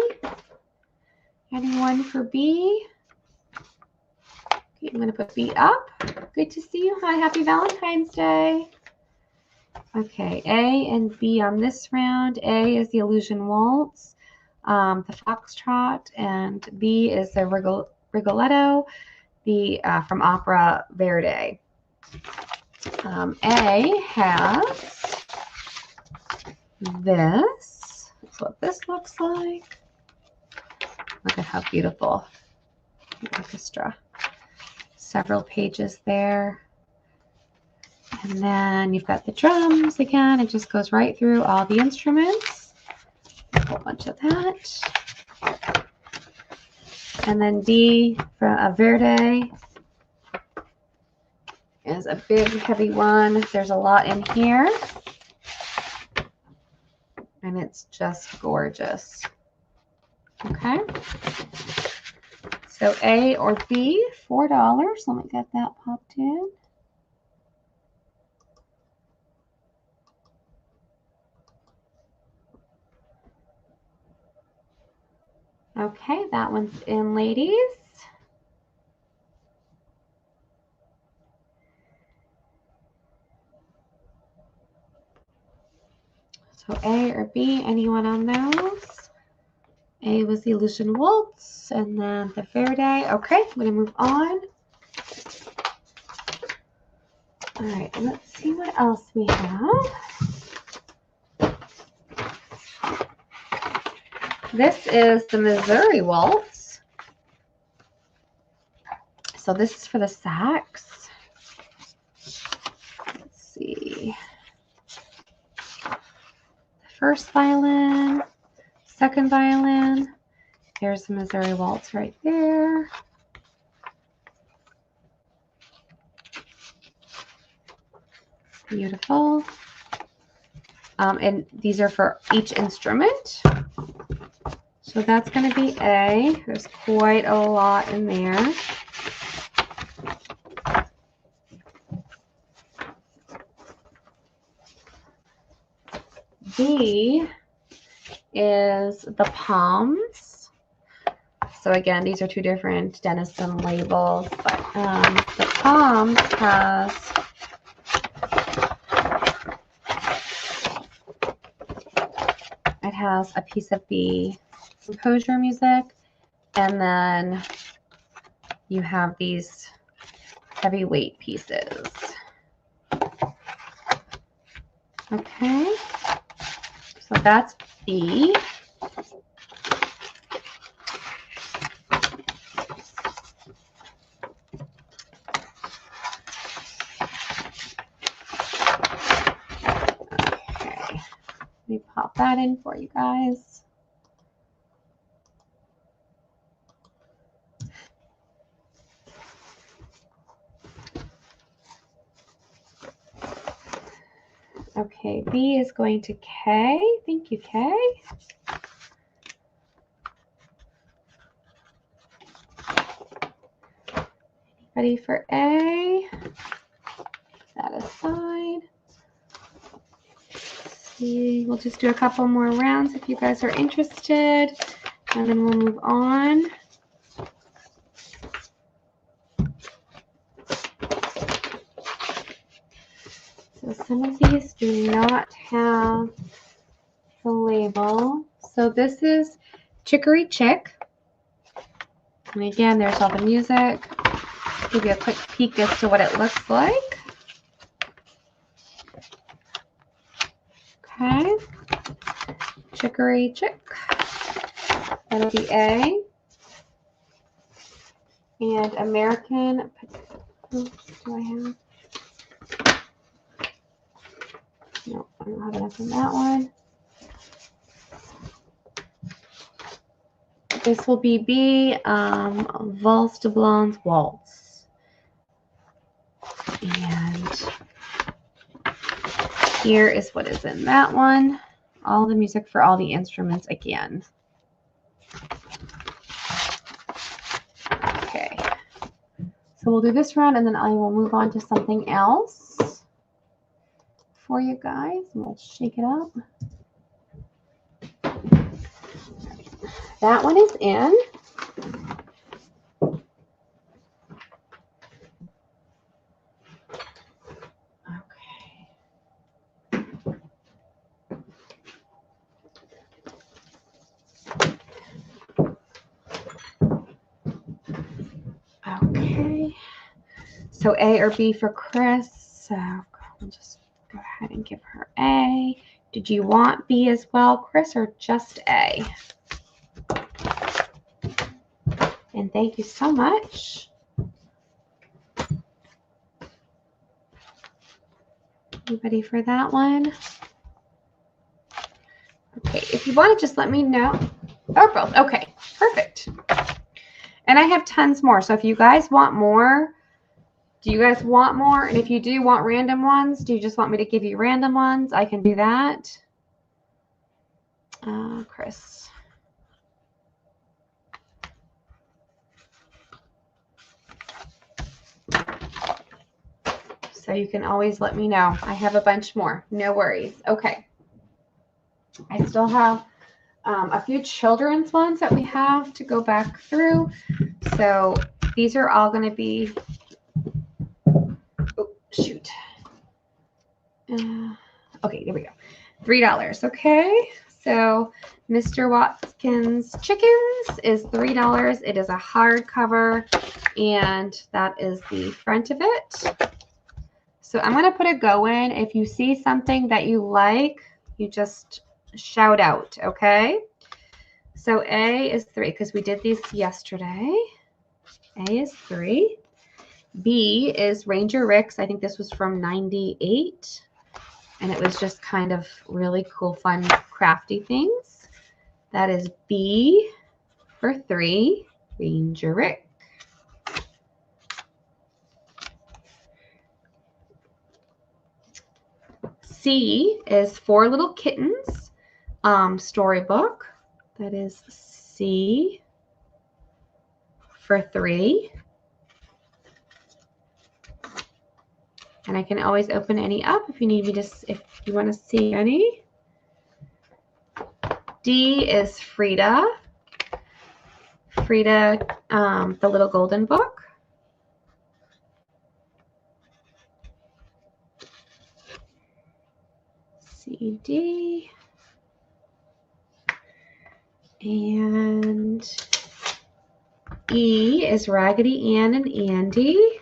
Anyone for B? Okay, I'm going to put B up. Good to see you. Hi, happy Valentine's Day. Okay, A and B on this round. A is the Illusion Waltz, the Foxtrot, and B is the Rigoletto, the from Opera Verdi. A has this. That's what this looks like. Look at how beautiful the orchestra. Several pages there. And then you've got the drums again. It just goes right through all the instruments. A whole bunch of that. And then B for a Verdi is a big, heavy one. There's a lot in here. And it's just gorgeous. Okay. So A or B, $4. Let me get that popped in. Okay, that one's in, ladies. So A or B, anyone on those? A was the Illusion Waltz, and then the Verde. Okay, I'm gonna move on. All right, let's see what else we have. This is the Missouri Waltz. So this is for the sax. Let's see. The first violin, second violin. There's the Missouri Waltz right there. Beautiful. And these are for each instrument. So that's going to be A. There's quite a lot in there. B is the palms. So again, these are two different Denison labels, but the palms has a piece of the composure music, and then you have these heavyweight pieces. Okay, so that's B. Okay, let me pop that in for you guys. Okay, B is going to K. Thank you, K. Ready for A? That aside. Let's see, we'll just do a couple more rounds if you guys are interested, and then we'll move on. So some of these do not have the label. So this is Chicory Chick. And again, there's all the music. Give you a quick peek as to what it looks like. Okay. Chicory Chick. That'll be A. And American. What do I have? No, I don't have enough in that one. This will be B, Valse de Blonde's Waltz. And here is what is in that one. All the music for all the instruments again. Okay. So we'll do this round, and then I will move on to something else for you guys. And we'll shake it up. That one is in. Okay. So A or B for Chris. So we'll just go ahead and give her A. Did you want B as well, Chris, or just A? And thank you so much. You ready for that one? Okay, if you want to just let me know. Or both. Okay, perfect. And I have tons more. So if you guys want more, do you guys want more? And if you do want random ones, do you just want me to give you random ones? I can do that. Chris. So you can always let me know. I have a bunch more. No worries. Okay. I still have a few children's ones that we have to go back through. So these are all going to be, oh, shoot. Okay, here we go. $3, okay? So Mr. Watkins Chickens is $3. It is a hardcover, and that is the front of it. So I'm going to put a go in. If you see something that you like, you just shout out, okay? So A is 3 because we did these yesterday. A is 3. B is Ranger Rick's. I think this was from 98. And it was just kind of really cool, fun, crafty things. That is B for 3, Ranger Rick. C is 4 Little Kittens storybook. That is C for 3. And I can always open any up if you need me to, if you want to see any. D is Frida. Frida, the Little Golden Book. C, D. And E is Raggedy Ann and Andy.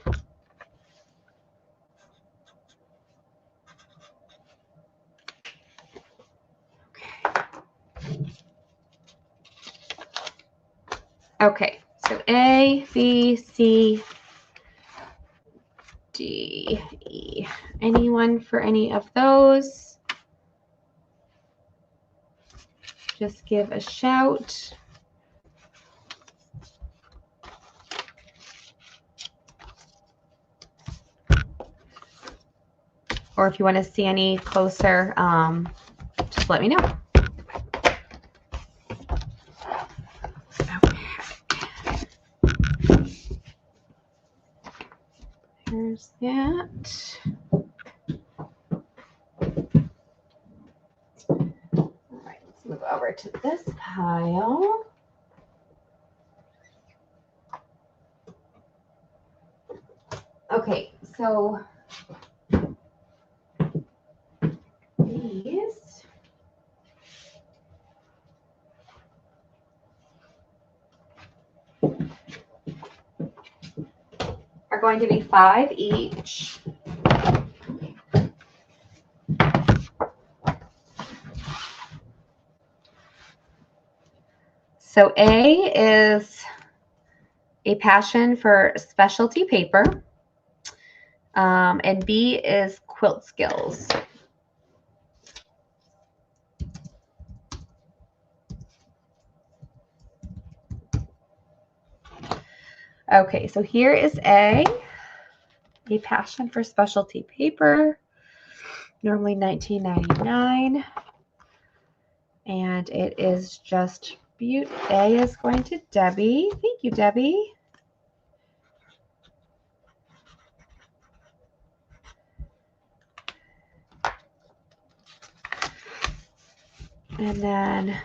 Okay, so A, B, C, D, E. Anyone for any of those? Just give a shout. Or if you want to see any closer, just let me know. There's that. All right, let's move over to this pile. Okay, so these are going to be 5 each. So A is a passion for specialty paper, and B is quilt skills. Okay, so here is A passion for specialty paper, normally $19.99, and it is just beautiful. A is going to Debbie. Thank you, Debbie. And then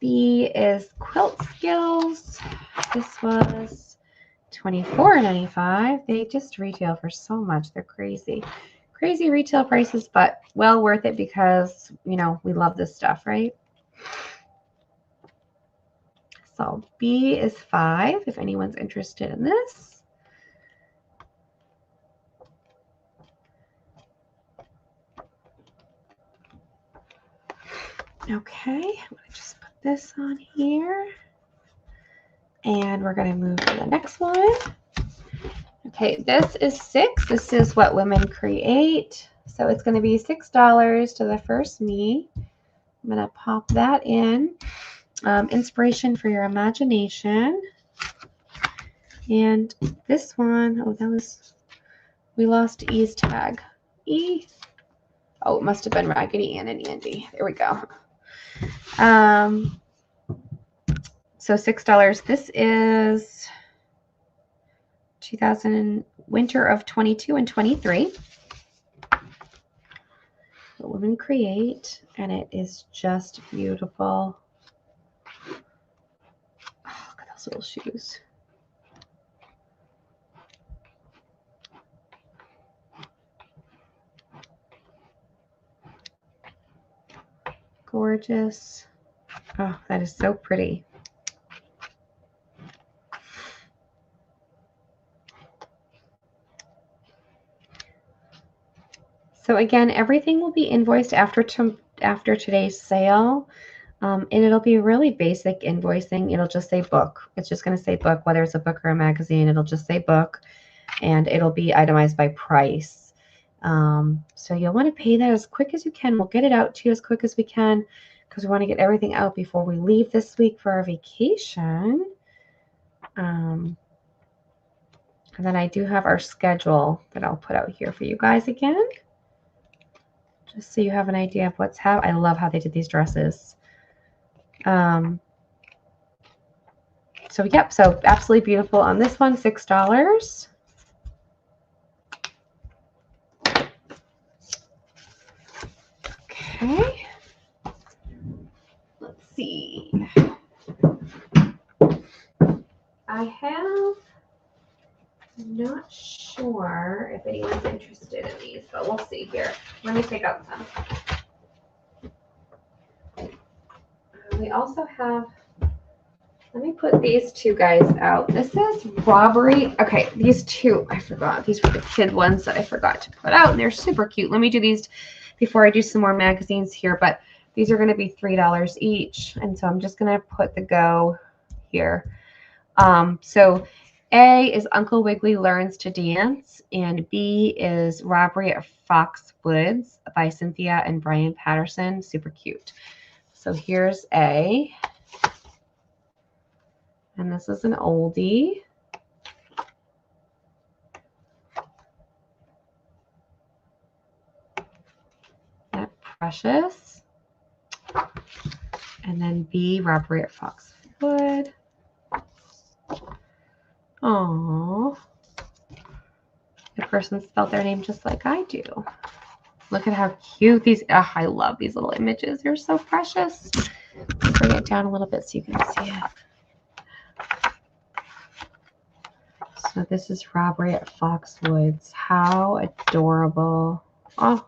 B is quilt skills. This was $24.95. They just retail for so much. They're crazy. Crazy retail prices, but well worth it because, you know, we love this stuff, right? So B is 5 if anyone's interested in this. Okay, I'm going to just put this on here. And we're going to move to the next one. Okay, this is 6. This is What Women Create. So it's going to be $6 to the first me. I'm going to pop that in. Inspiration for your imagination. And this one, oh, that was, we lost E's tag. E. Oh, it must have been Raggedy Ann and Andy. There we go. So $6. This is 2000 winter of 22 and 23. The Women Create, and it is just beautiful. Oh, look at those little shoes. Gorgeous. Oh, that is so pretty. So again, everything will be invoiced after today's sale. And it'll be really basic invoicing. It'll just say book. It's just going to say book, whether it's a book or a magazine. It'll just say book, and it'll be itemized by price. So you'll want to pay that as quick as you can. We'll get it out to you as quick as we can because we want to get everything out before we leave this week for our vacation. And then I do have our schedule that I'll put out here for you guys again, just so you have an idea of what's happening. I love how they did these dresses. So yep, so absolutely beautiful on this one, $6. Okay. Let's see. I'm not sure if anyone's interested in these, but we'll see here. Let me take out some. We also have, let me put these two guys out. This is Robbery. Okay, these two, I forgot. These were the kid ones that I forgot to put out, and they're super cute. Let me do these before I do some more magazines here, but these are going to be $3 each, and so I'm just going to put the Go here. So A is Uncle Wiggily Learns to Dance, and B is Robbery at Foxwoods by Cynthia and Brian Patterson. Super cute. So here's A. And this is an oldie. That Precious. And then B, Robbery at Foxwood. Aww. The person spelled their name just like I do. Look at how cute these, oh, I love these little images. They're so precious. Bring it down a little bit so you can see it. So this is Robbery at Foxwoods. How adorable. Oh.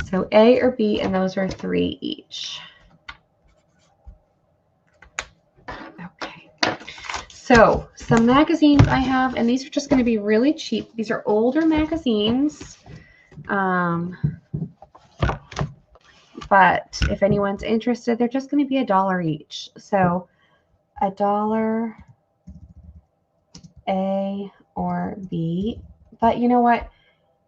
So A or B, and those are $3 each. Okay. So some magazines I have, and these are just going to be really cheap. These are older magazines. But if anyone's interested, they're just going to be $1 each. So $1, A or B. But you know what?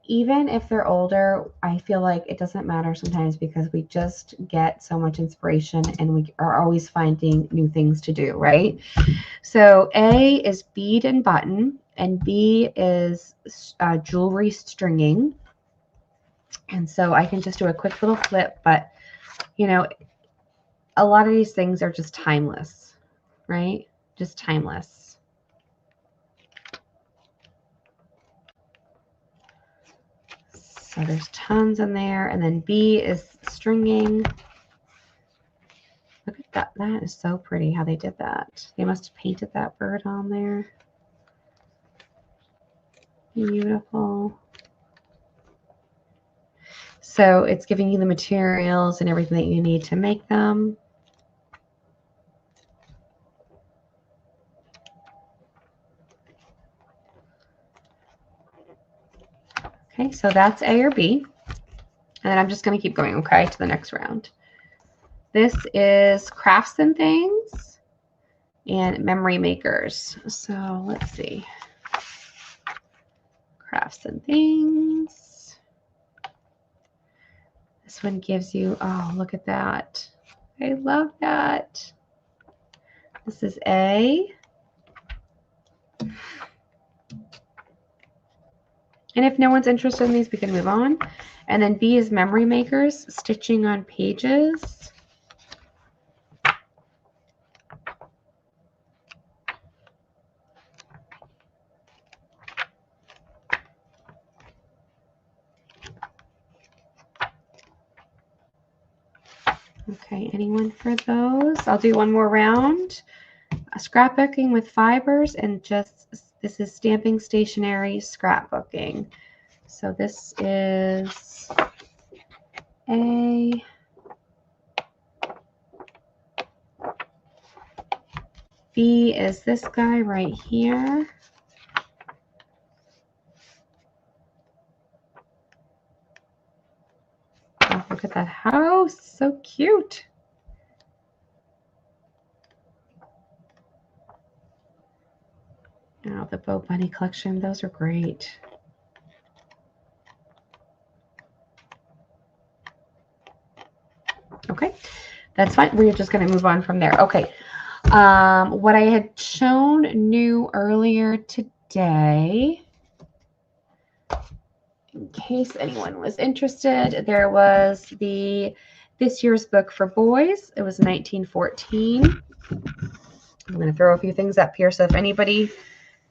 Even if they're older, I feel like it doesn't matter sometimes because we just get so much inspiration and we are always finding new things to do, right? So A is bead and button, and B is jewelry stringing. And so I can just do a quick little flip, but you know, a lot of these things are just timeless, right? Just timeless. So there's tons in there. And then B is stringing. Look at that. That is so pretty how they did that. They must have painted that bird on there. Beautiful. So it's giving you the materials and everything that you need to make them. Okay, so that's A or B. And then I'm just going to keep going, okay, to the next round. This is Crafts and Things and Memory Makers. So let's see. Crafts and Things. This one gives you, oh, look at that. I love that. This is A. And if no one's interested in these, we can move on. And then B is Memory Makers, Stitching on Pages. Okay, anyone for those? I'll do one more round. Scrapbooking with fibers and just, this is stamping stationery scrapbooking. So this is A. B is this guy right here. Oh, look at that house, so cute. Oh, the Bo Bunny collection, those are great. Okay, that's fine. We're just going to move on from there. Okay, what I had shown new earlier today, in case anyone was interested, there was this year's book for boys. It was 1914. I'm going to throw a few things up here, so if anybody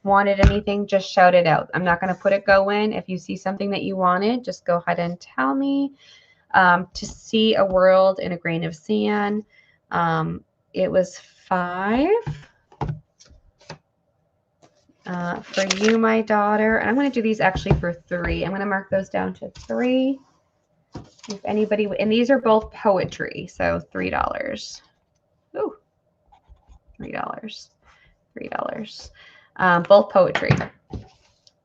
wanted anything, just shout it out. I'm not going to put it go in. If you see something that you wanted, just go ahead and tell me. To see a world in a grain of sand. It was 5. For you, my daughter, and I'm going to do these actually for 3. I'm going to mark those down to 3. If anybody, and these are both poetry, so $3. Ooh, $3. $3. Both poetry.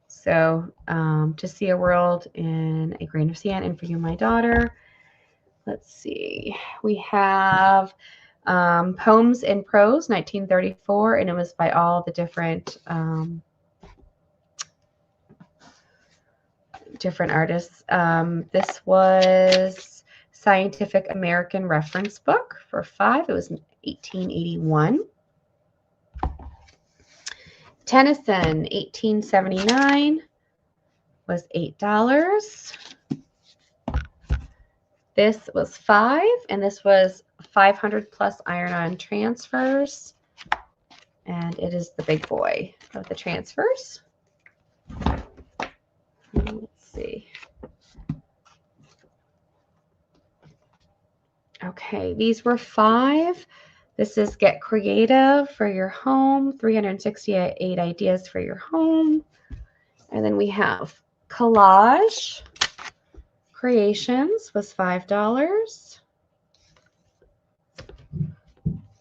So to see a world in a grain of sand, and for you, my daughter. Let's see. We have Poems in Prose, 1934, and it was by all the different artists. This was Scientific American Reference Book for 5. It was 1881. Tennyson, 1879, was $8. This was 5, and this was 500 plus iron-on transfers, and it is the big boy of the transfers. Let's see. Okay, these were 5. This is Get Creative for your home, 368 ideas for your home. And then we have Collage Creations was $5.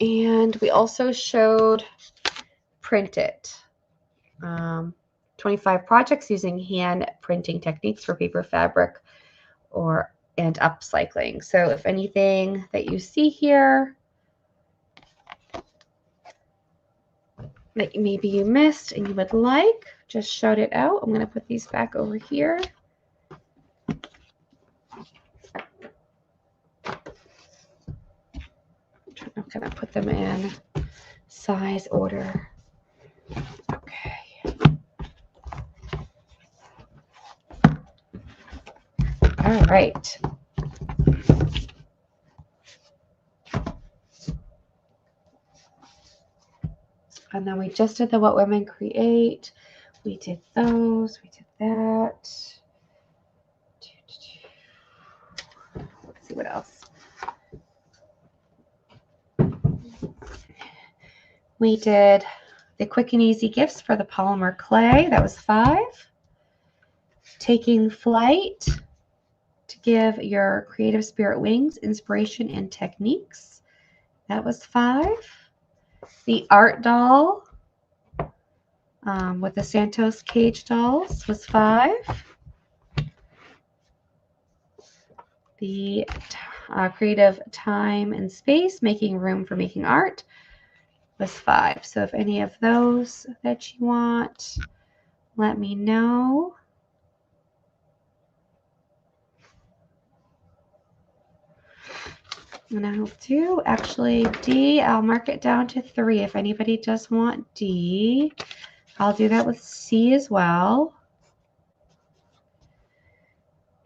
And we also showed Print It. 25 projects using hand printing techniques for paper, fabric, and upcycling. So if anything that you see here that maybe you missed and you would like, just shout it out. I'm going to put these back over here. I'm going to put them in size order. Okay. All right. And then we just did the What Women Create. We did those. We did that. Let's see what else. We did the Quick and Easy Gifts for the polymer clay. That was 5. Taking Flight to give your creative spirit wings, inspiration, and techniques. That was 5. The Art Doll with the Santos Cage dolls was 5. The Creative Time and Space, Making Room for Making Art, was 5. So if any of those that you want, let me know. And I'll do actually D. I'll mark it down to 3. If anybody does want D, I'll do that with C as well.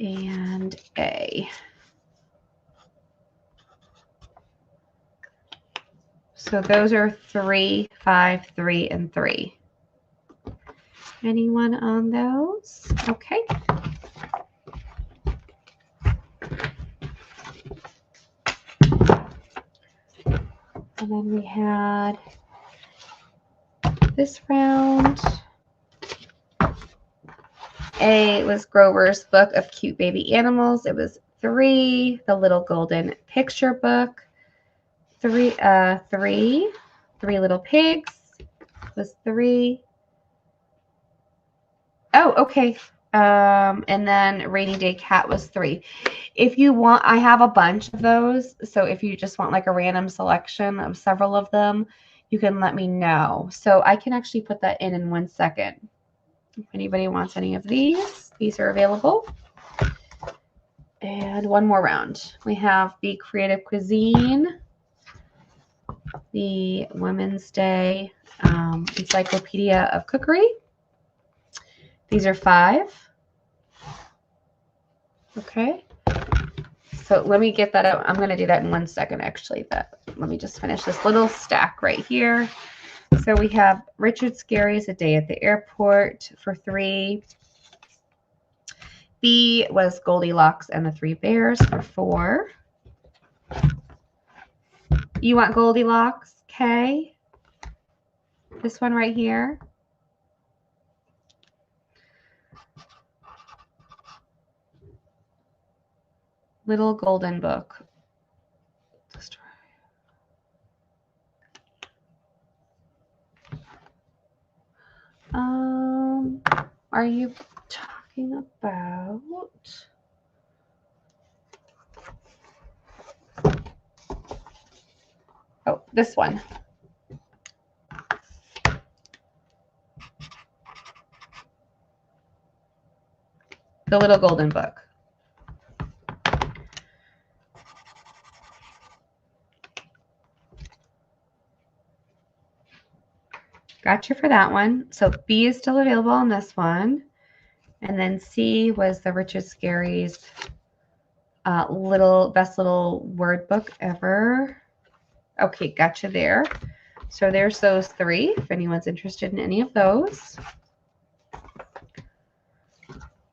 And A. So those are 3, 5, 3, and 3. Anyone on those? Okay. And then we had this round. A was Grover's Book of Cute Baby Animals. It was 3. The Little Golden Picture Book. 3. 3 Little Pigs was 3. Oh, okay. And then Rainy Day Cat was 3. If you want, I have a bunch of those. So if you just want like a random selection of several of them, you can let me know. So I can actually put that in 1 second. If anybody wants any of these are available. And one more round. We have the Creative Cuisine, the Women's Day Encyclopedia of Cookery. These are 5. Okay. So let me get that out. I'm going to do that in 1 second, actually. But let me just finish this little stack right here. So we have Richard Scarry's A Day at the Airport for 3. B was Goldilocks and the 3 Bears for 4. You want Goldilocks? K. This one right here. Little Golden Book. Are you talking about? Oh, this one. The Little Golden Book. Gotcha for that one. So B is still available on this one. And then C was the Richard Scarry's best little word book ever. Okay, gotcha there. So there's those 3, if anyone's interested in any of those.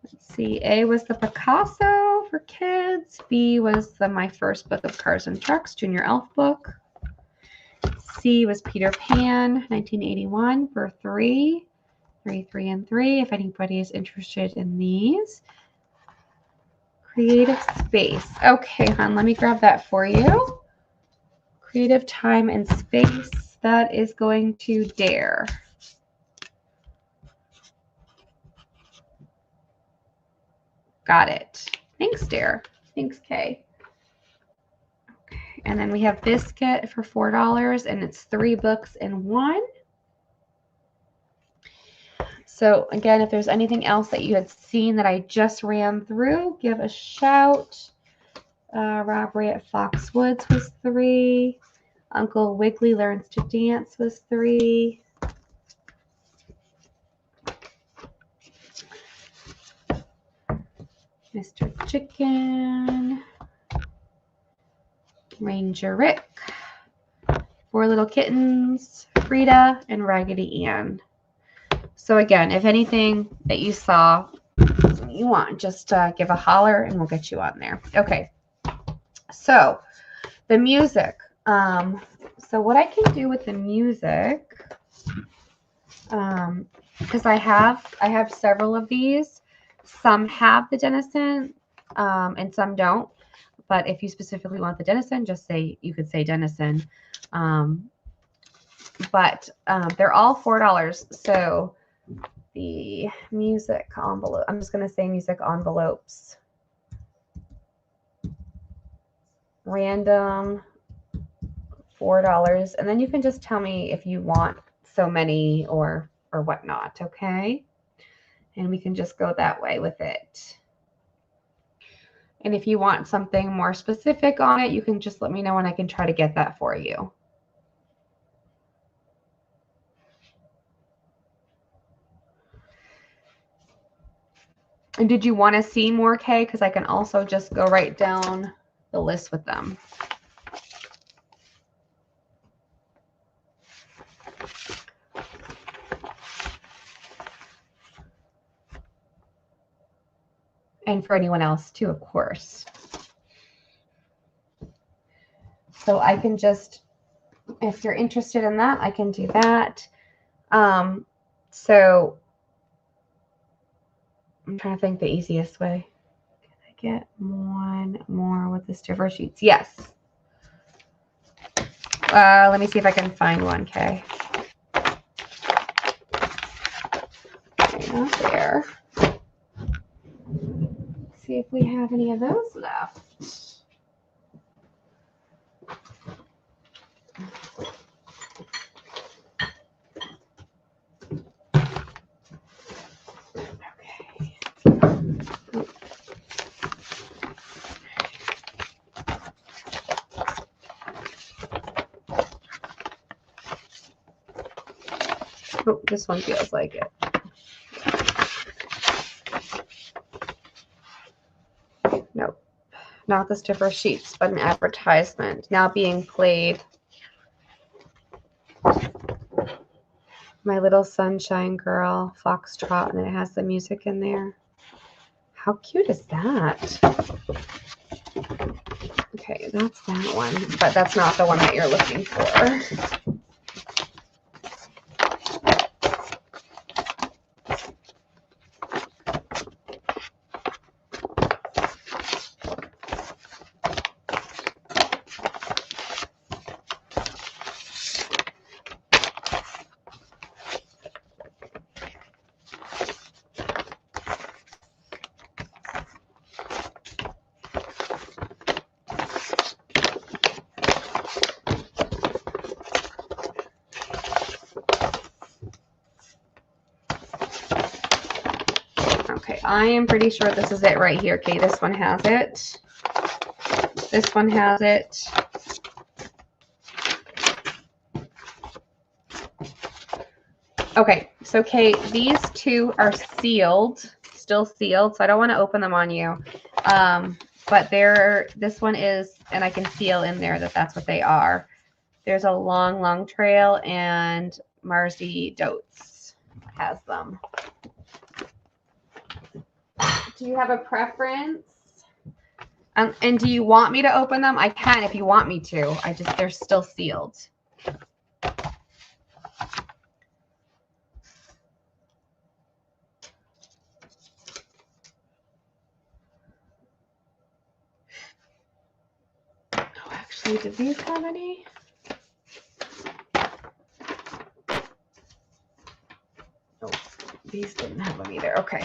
Let's see. A was the Picasso for kids. B was the My First Book of Cars and Trucks, Junior Elf book. C was Peter Pan, 1981 for 3. 3, 3, and 3, if anybody is interested in these. Creative Space. Okay, hon, let me grab that for you. Creative Time and Space. That is going to Dare. Got it. Thanks, Dare. Thanks, Kay. Okay, and then we have Biscuit for $4, and it's 3 books in 1. So again, if there's anything else that you had seen that I just ran through, give a shout. Robbery at Foxwoods was 3. Uncle Wiggily Learns to Dance was 3. Mr. Chicken. Ranger Rick. 4 Little Kittens. Frida and Raggedy Ann. So again, if anything that you saw you want, just give a holler and we'll get you on there. Okay. So the music. So what I can do with the music, because I have several of these. Some have the Denison, and some don't. But if you specifically want the Denison, you could say Denison. But they're all $4. So the music envelope, I'm just going to say music envelopes. Random, $4. And then you can just tell me if you want so many or whatnot, okay? And we can just go that way with it. And if you want something more specific on it, you can just let me know and I can try to get that for you. And did you want to see more, Kay? Because I can also just go right down the list with them. And for anyone else too, of course. So I can just if you're interested in that, I can do that. So I'm trying to think the easiest way. Can I get one more with the stiffer sheets? Yes. Let me see if I can find one, Kay. Okay, not there. See if we have any of those left. Okay. Oh, this one feels like it. Nope, not the stiffer sheets, but an advertisement now being played. My Little Sunshine Girl, Foxtrot, and it has the music in there. How cute is that? Okay, that's that one, but that's not the one that you're looking for. Okay, I am pretty sure this is it right here. Okay, this one has it. This one has it. Okay, so Kate, these two are sealed, still sealed, so I don't want to open them on you. But this one is, and I can feel in there that that's what they are. There's a long, long trail, and Marzi Dotes has them. Do you have a preference? And do you want me to open them? I can if you want me to. They're still sealed. Oh, actually, did these have any? Oh, these didn't have them either. Okay.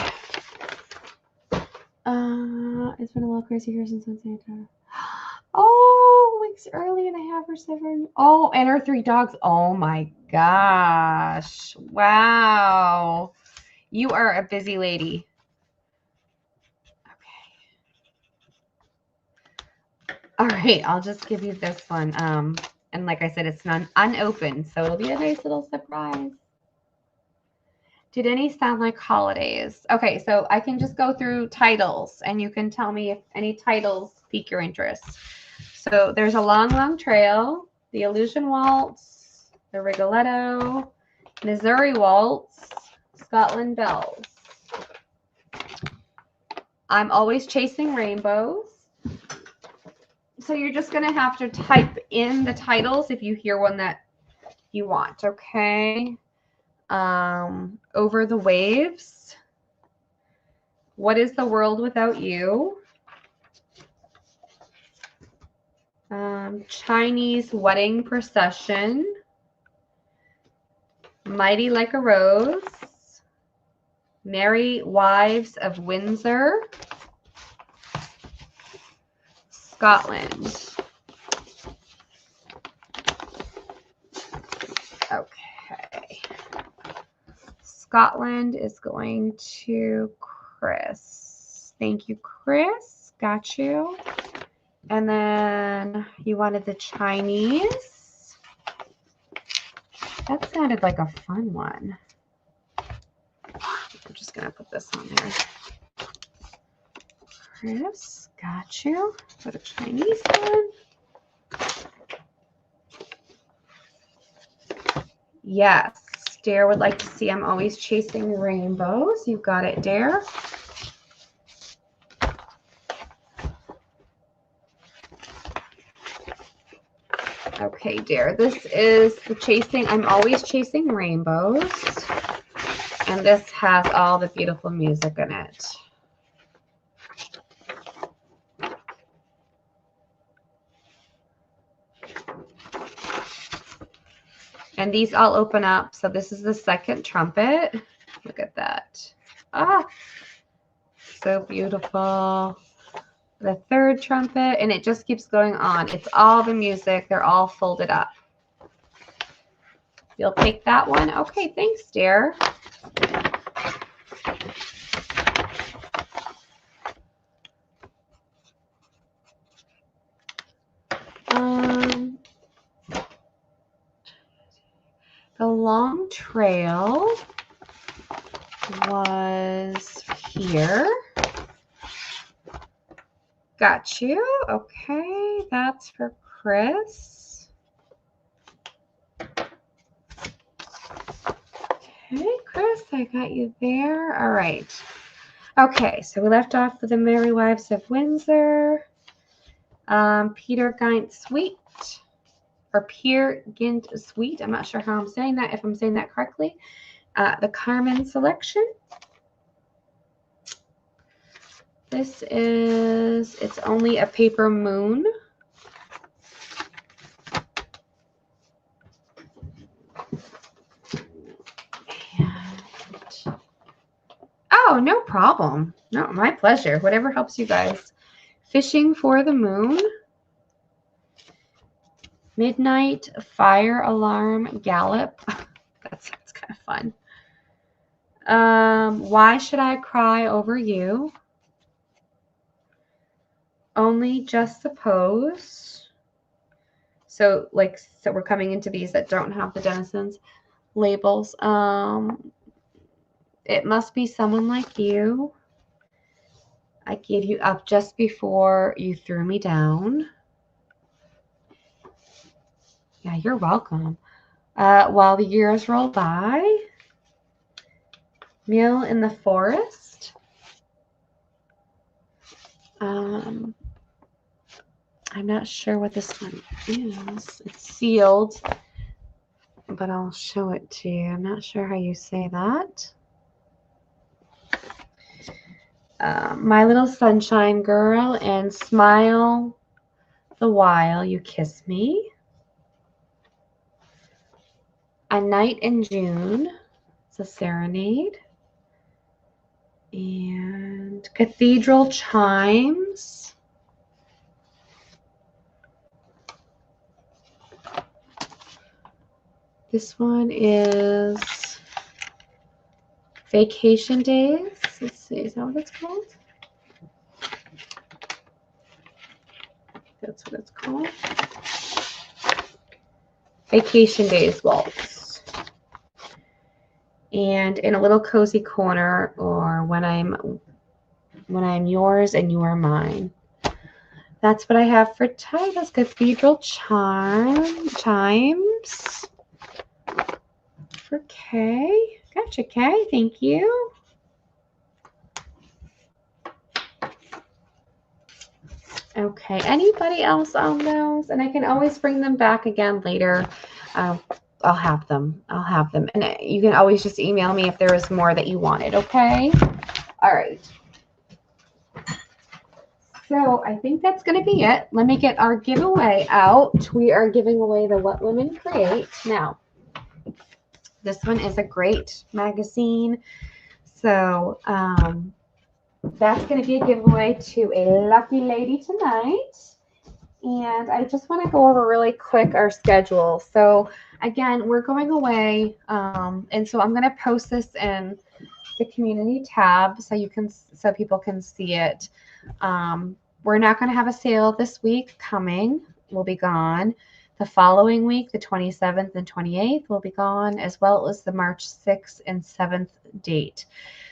It's been a little crazy here since Wednesday. Oh, weeks early and I have her 7. Oh, and her 3 dogs. Oh my gosh. Wow. You are a busy lady. Okay. All right, I'll just give you this one. And like I said, it's unopened, so it'll be a nice little surprise. Did any sound like holidays? Okay, so I can just go through titles and you can tell me if any titles pique your interest. So there's a long, long trail, the Illusion Waltz, the Rigoletto, Missouri Waltz, Scotland Bells. I'm always chasing rainbows. So you're just going to have to type in the titles if you hear one that you want, okay? Over the Waves, What is the World Without You? Chinese Wedding Procession, Mighty Like a Rose, Merry Wives of Windsor, Scotland. Okay. Scotland is going to Chris. Thank you, Chris. Got you. And then you wanted the Chinese. That sounded like a fun one. I'm just going to put this on there. Chris, got you. For the Chinese one. Yes. Dare would like to see I'm always chasing rainbows. You got it, Dare. Okay, dear. This is the chasing. I'm always chasing rainbows. And this has all the beautiful music in it. And these all open up. So this is the second trumpet. Look at that. Ah, so beautiful. The third trumpet, and it just keeps going on. It's all the music. They're all folded up. You'll take that one? Okay, thanks, dear. The long trail was here. Got you. Okay, that's for Chris. Okay, Chris, I got you there. All right. Okay, so we left off with the Merry Wives of Windsor. Peter Gynt Suite, or Peer Gynt Suite. I'm not sure how I'm saying that, if I'm saying that correctly. The Carmen Selection. This is, it's only a paper moon. And, oh, no problem. No, my pleasure. Whatever helps you guys. Fishing for the Moon. Midnight Fire Alarm Gallop. That sounds kind of fun. Why Should I Cry Over You? Only Just Suppose. So we're coming into these that don't have the Denizens labels. It Must Be Someone Like You. I gave you up just before you threw me down. Yeah, you're welcome. While the Years Roll By. Meal in the Forest. I'm not sure what this one is. It's sealed, but I'll show it to you. I'm not sure how you say that. My Little Sunshine Girl and Smile the While You Kiss Me. A Night in June. It's a serenade. And Cathedral Chimes. This one is Vacation Days. Let's see, is that what it's called? That's what it's called. Vacation Days Waltz. And In a Little Cozy Corner, or When I'm Yours and You Are Mine. That's what I have for titles. Cathedral Chimes. For Kay. Gotcha, Kay. Thank you. Okay. Anybody else on those? And I can always bring them back again later. I'll have them. And you can always just email me if there is more that you wanted, okay? All right. So I think that's going to be it. Let me get our giveaway out. We are giving away the What Women Create. Now, this one is a great magazine. So that's going to be a giveaway to a lucky lady tonight. And I just want to go over really quick our schedule. So again, we're going away. And so I'm going to post this in the community tab so people can see it. We're not going to have a sale this week coming. We'll be gone. The following week, the 27th and 28th, will be gone, as well as the March 6th and 7th date.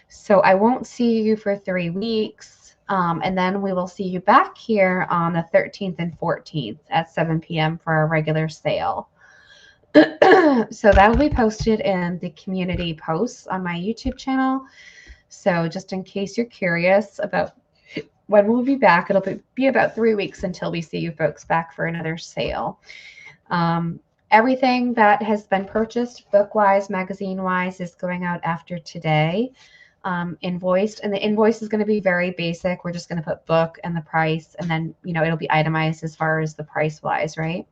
So I won't see you for 3 weeks. And then we will see you back here on the 13th and 14th at 7 p.m. for our regular sale. So that will be posted in the community posts on my YouTube channel. So just in case you're curious about when we'll be back, it'll be about 3 weeks until we see you folks back for another sale. Everything that has been purchased book-wise, magazine-wise, is going out after today, invoiced. And the invoice is going to be very basic. We're just going to put book and the price, and then, you know, it'll be itemized as far as the price-wise, right?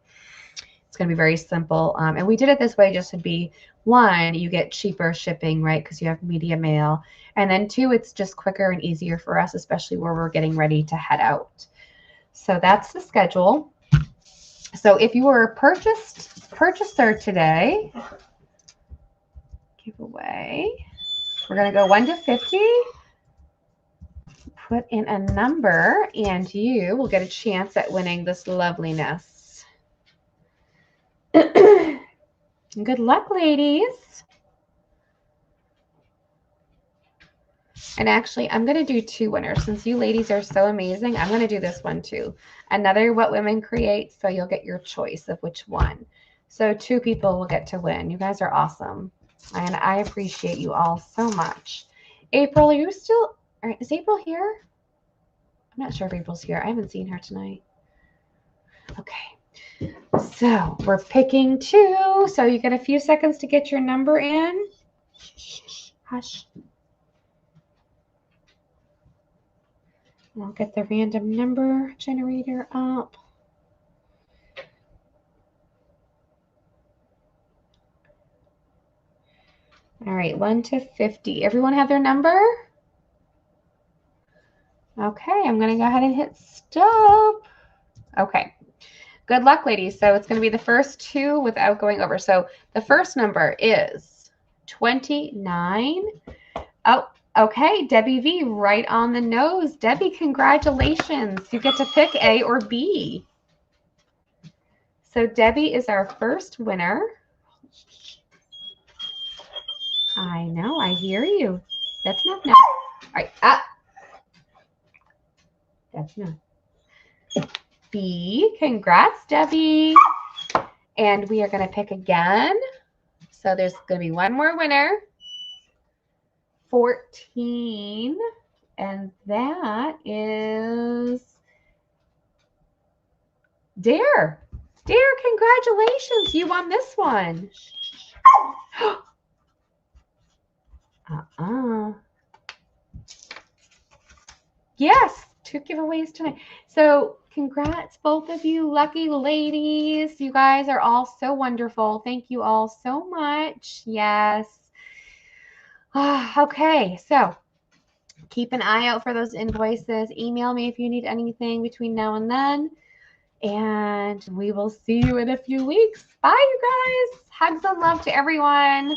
It's going to be very simple. And we did it this way just to be, one, you get cheaper shipping, right, because you have media mail. And then two, it's just quicker and easier for us, especially where we're getting ready to head out. So that's the schedule. So if you were a purchaser today, giveaway, we're going to go 1 to 50. Put in a number, and you will get a chance at winning this loveliness. Good luck, ladies. And actually, I'm going to do 2 winners. Since you ladies are so amazing, I'm going to do this one too. Another What Women Create, so you'll get your choice of which one. So 2 people will get to win. You guys are awesome. And I appreciate you all so much. April, are you still, is April here? I'm not sure if April's here. I haven't seen her tonight. Okay. So we're picking 2. So you get a few seconds to get your number in. Shh, hush. I'll get the random number generator up. All right, 1 to 50. Everyone have their number? Okay, I'm going to go ahead and hit stop. Okay. Good luck, ladies. So it's going to be the first 2 without going over. So the first number is 29. Oh, okay. Debbie V, right on the nose. Debbie, congratulations. You get to pick A or B. So Debbie is our first winner. I know. I hear you. That's not no. All right. That's no. B. Congrats, Debbie. And we are going to pick again. So there's going to be one more winner. 14. And that is Dare. Dare, congratulations. You won this one. Yes, 2 giveaways tonight. So congrats, both of you lucky ladies. You guys are all so wonderful. Thank you all so much. Yes. Okay, so keep an eye out for those invoices. Email me if you need anything between now and then. And we will see you in a few weeks. Bye, you guys. Hugs and love to everyone.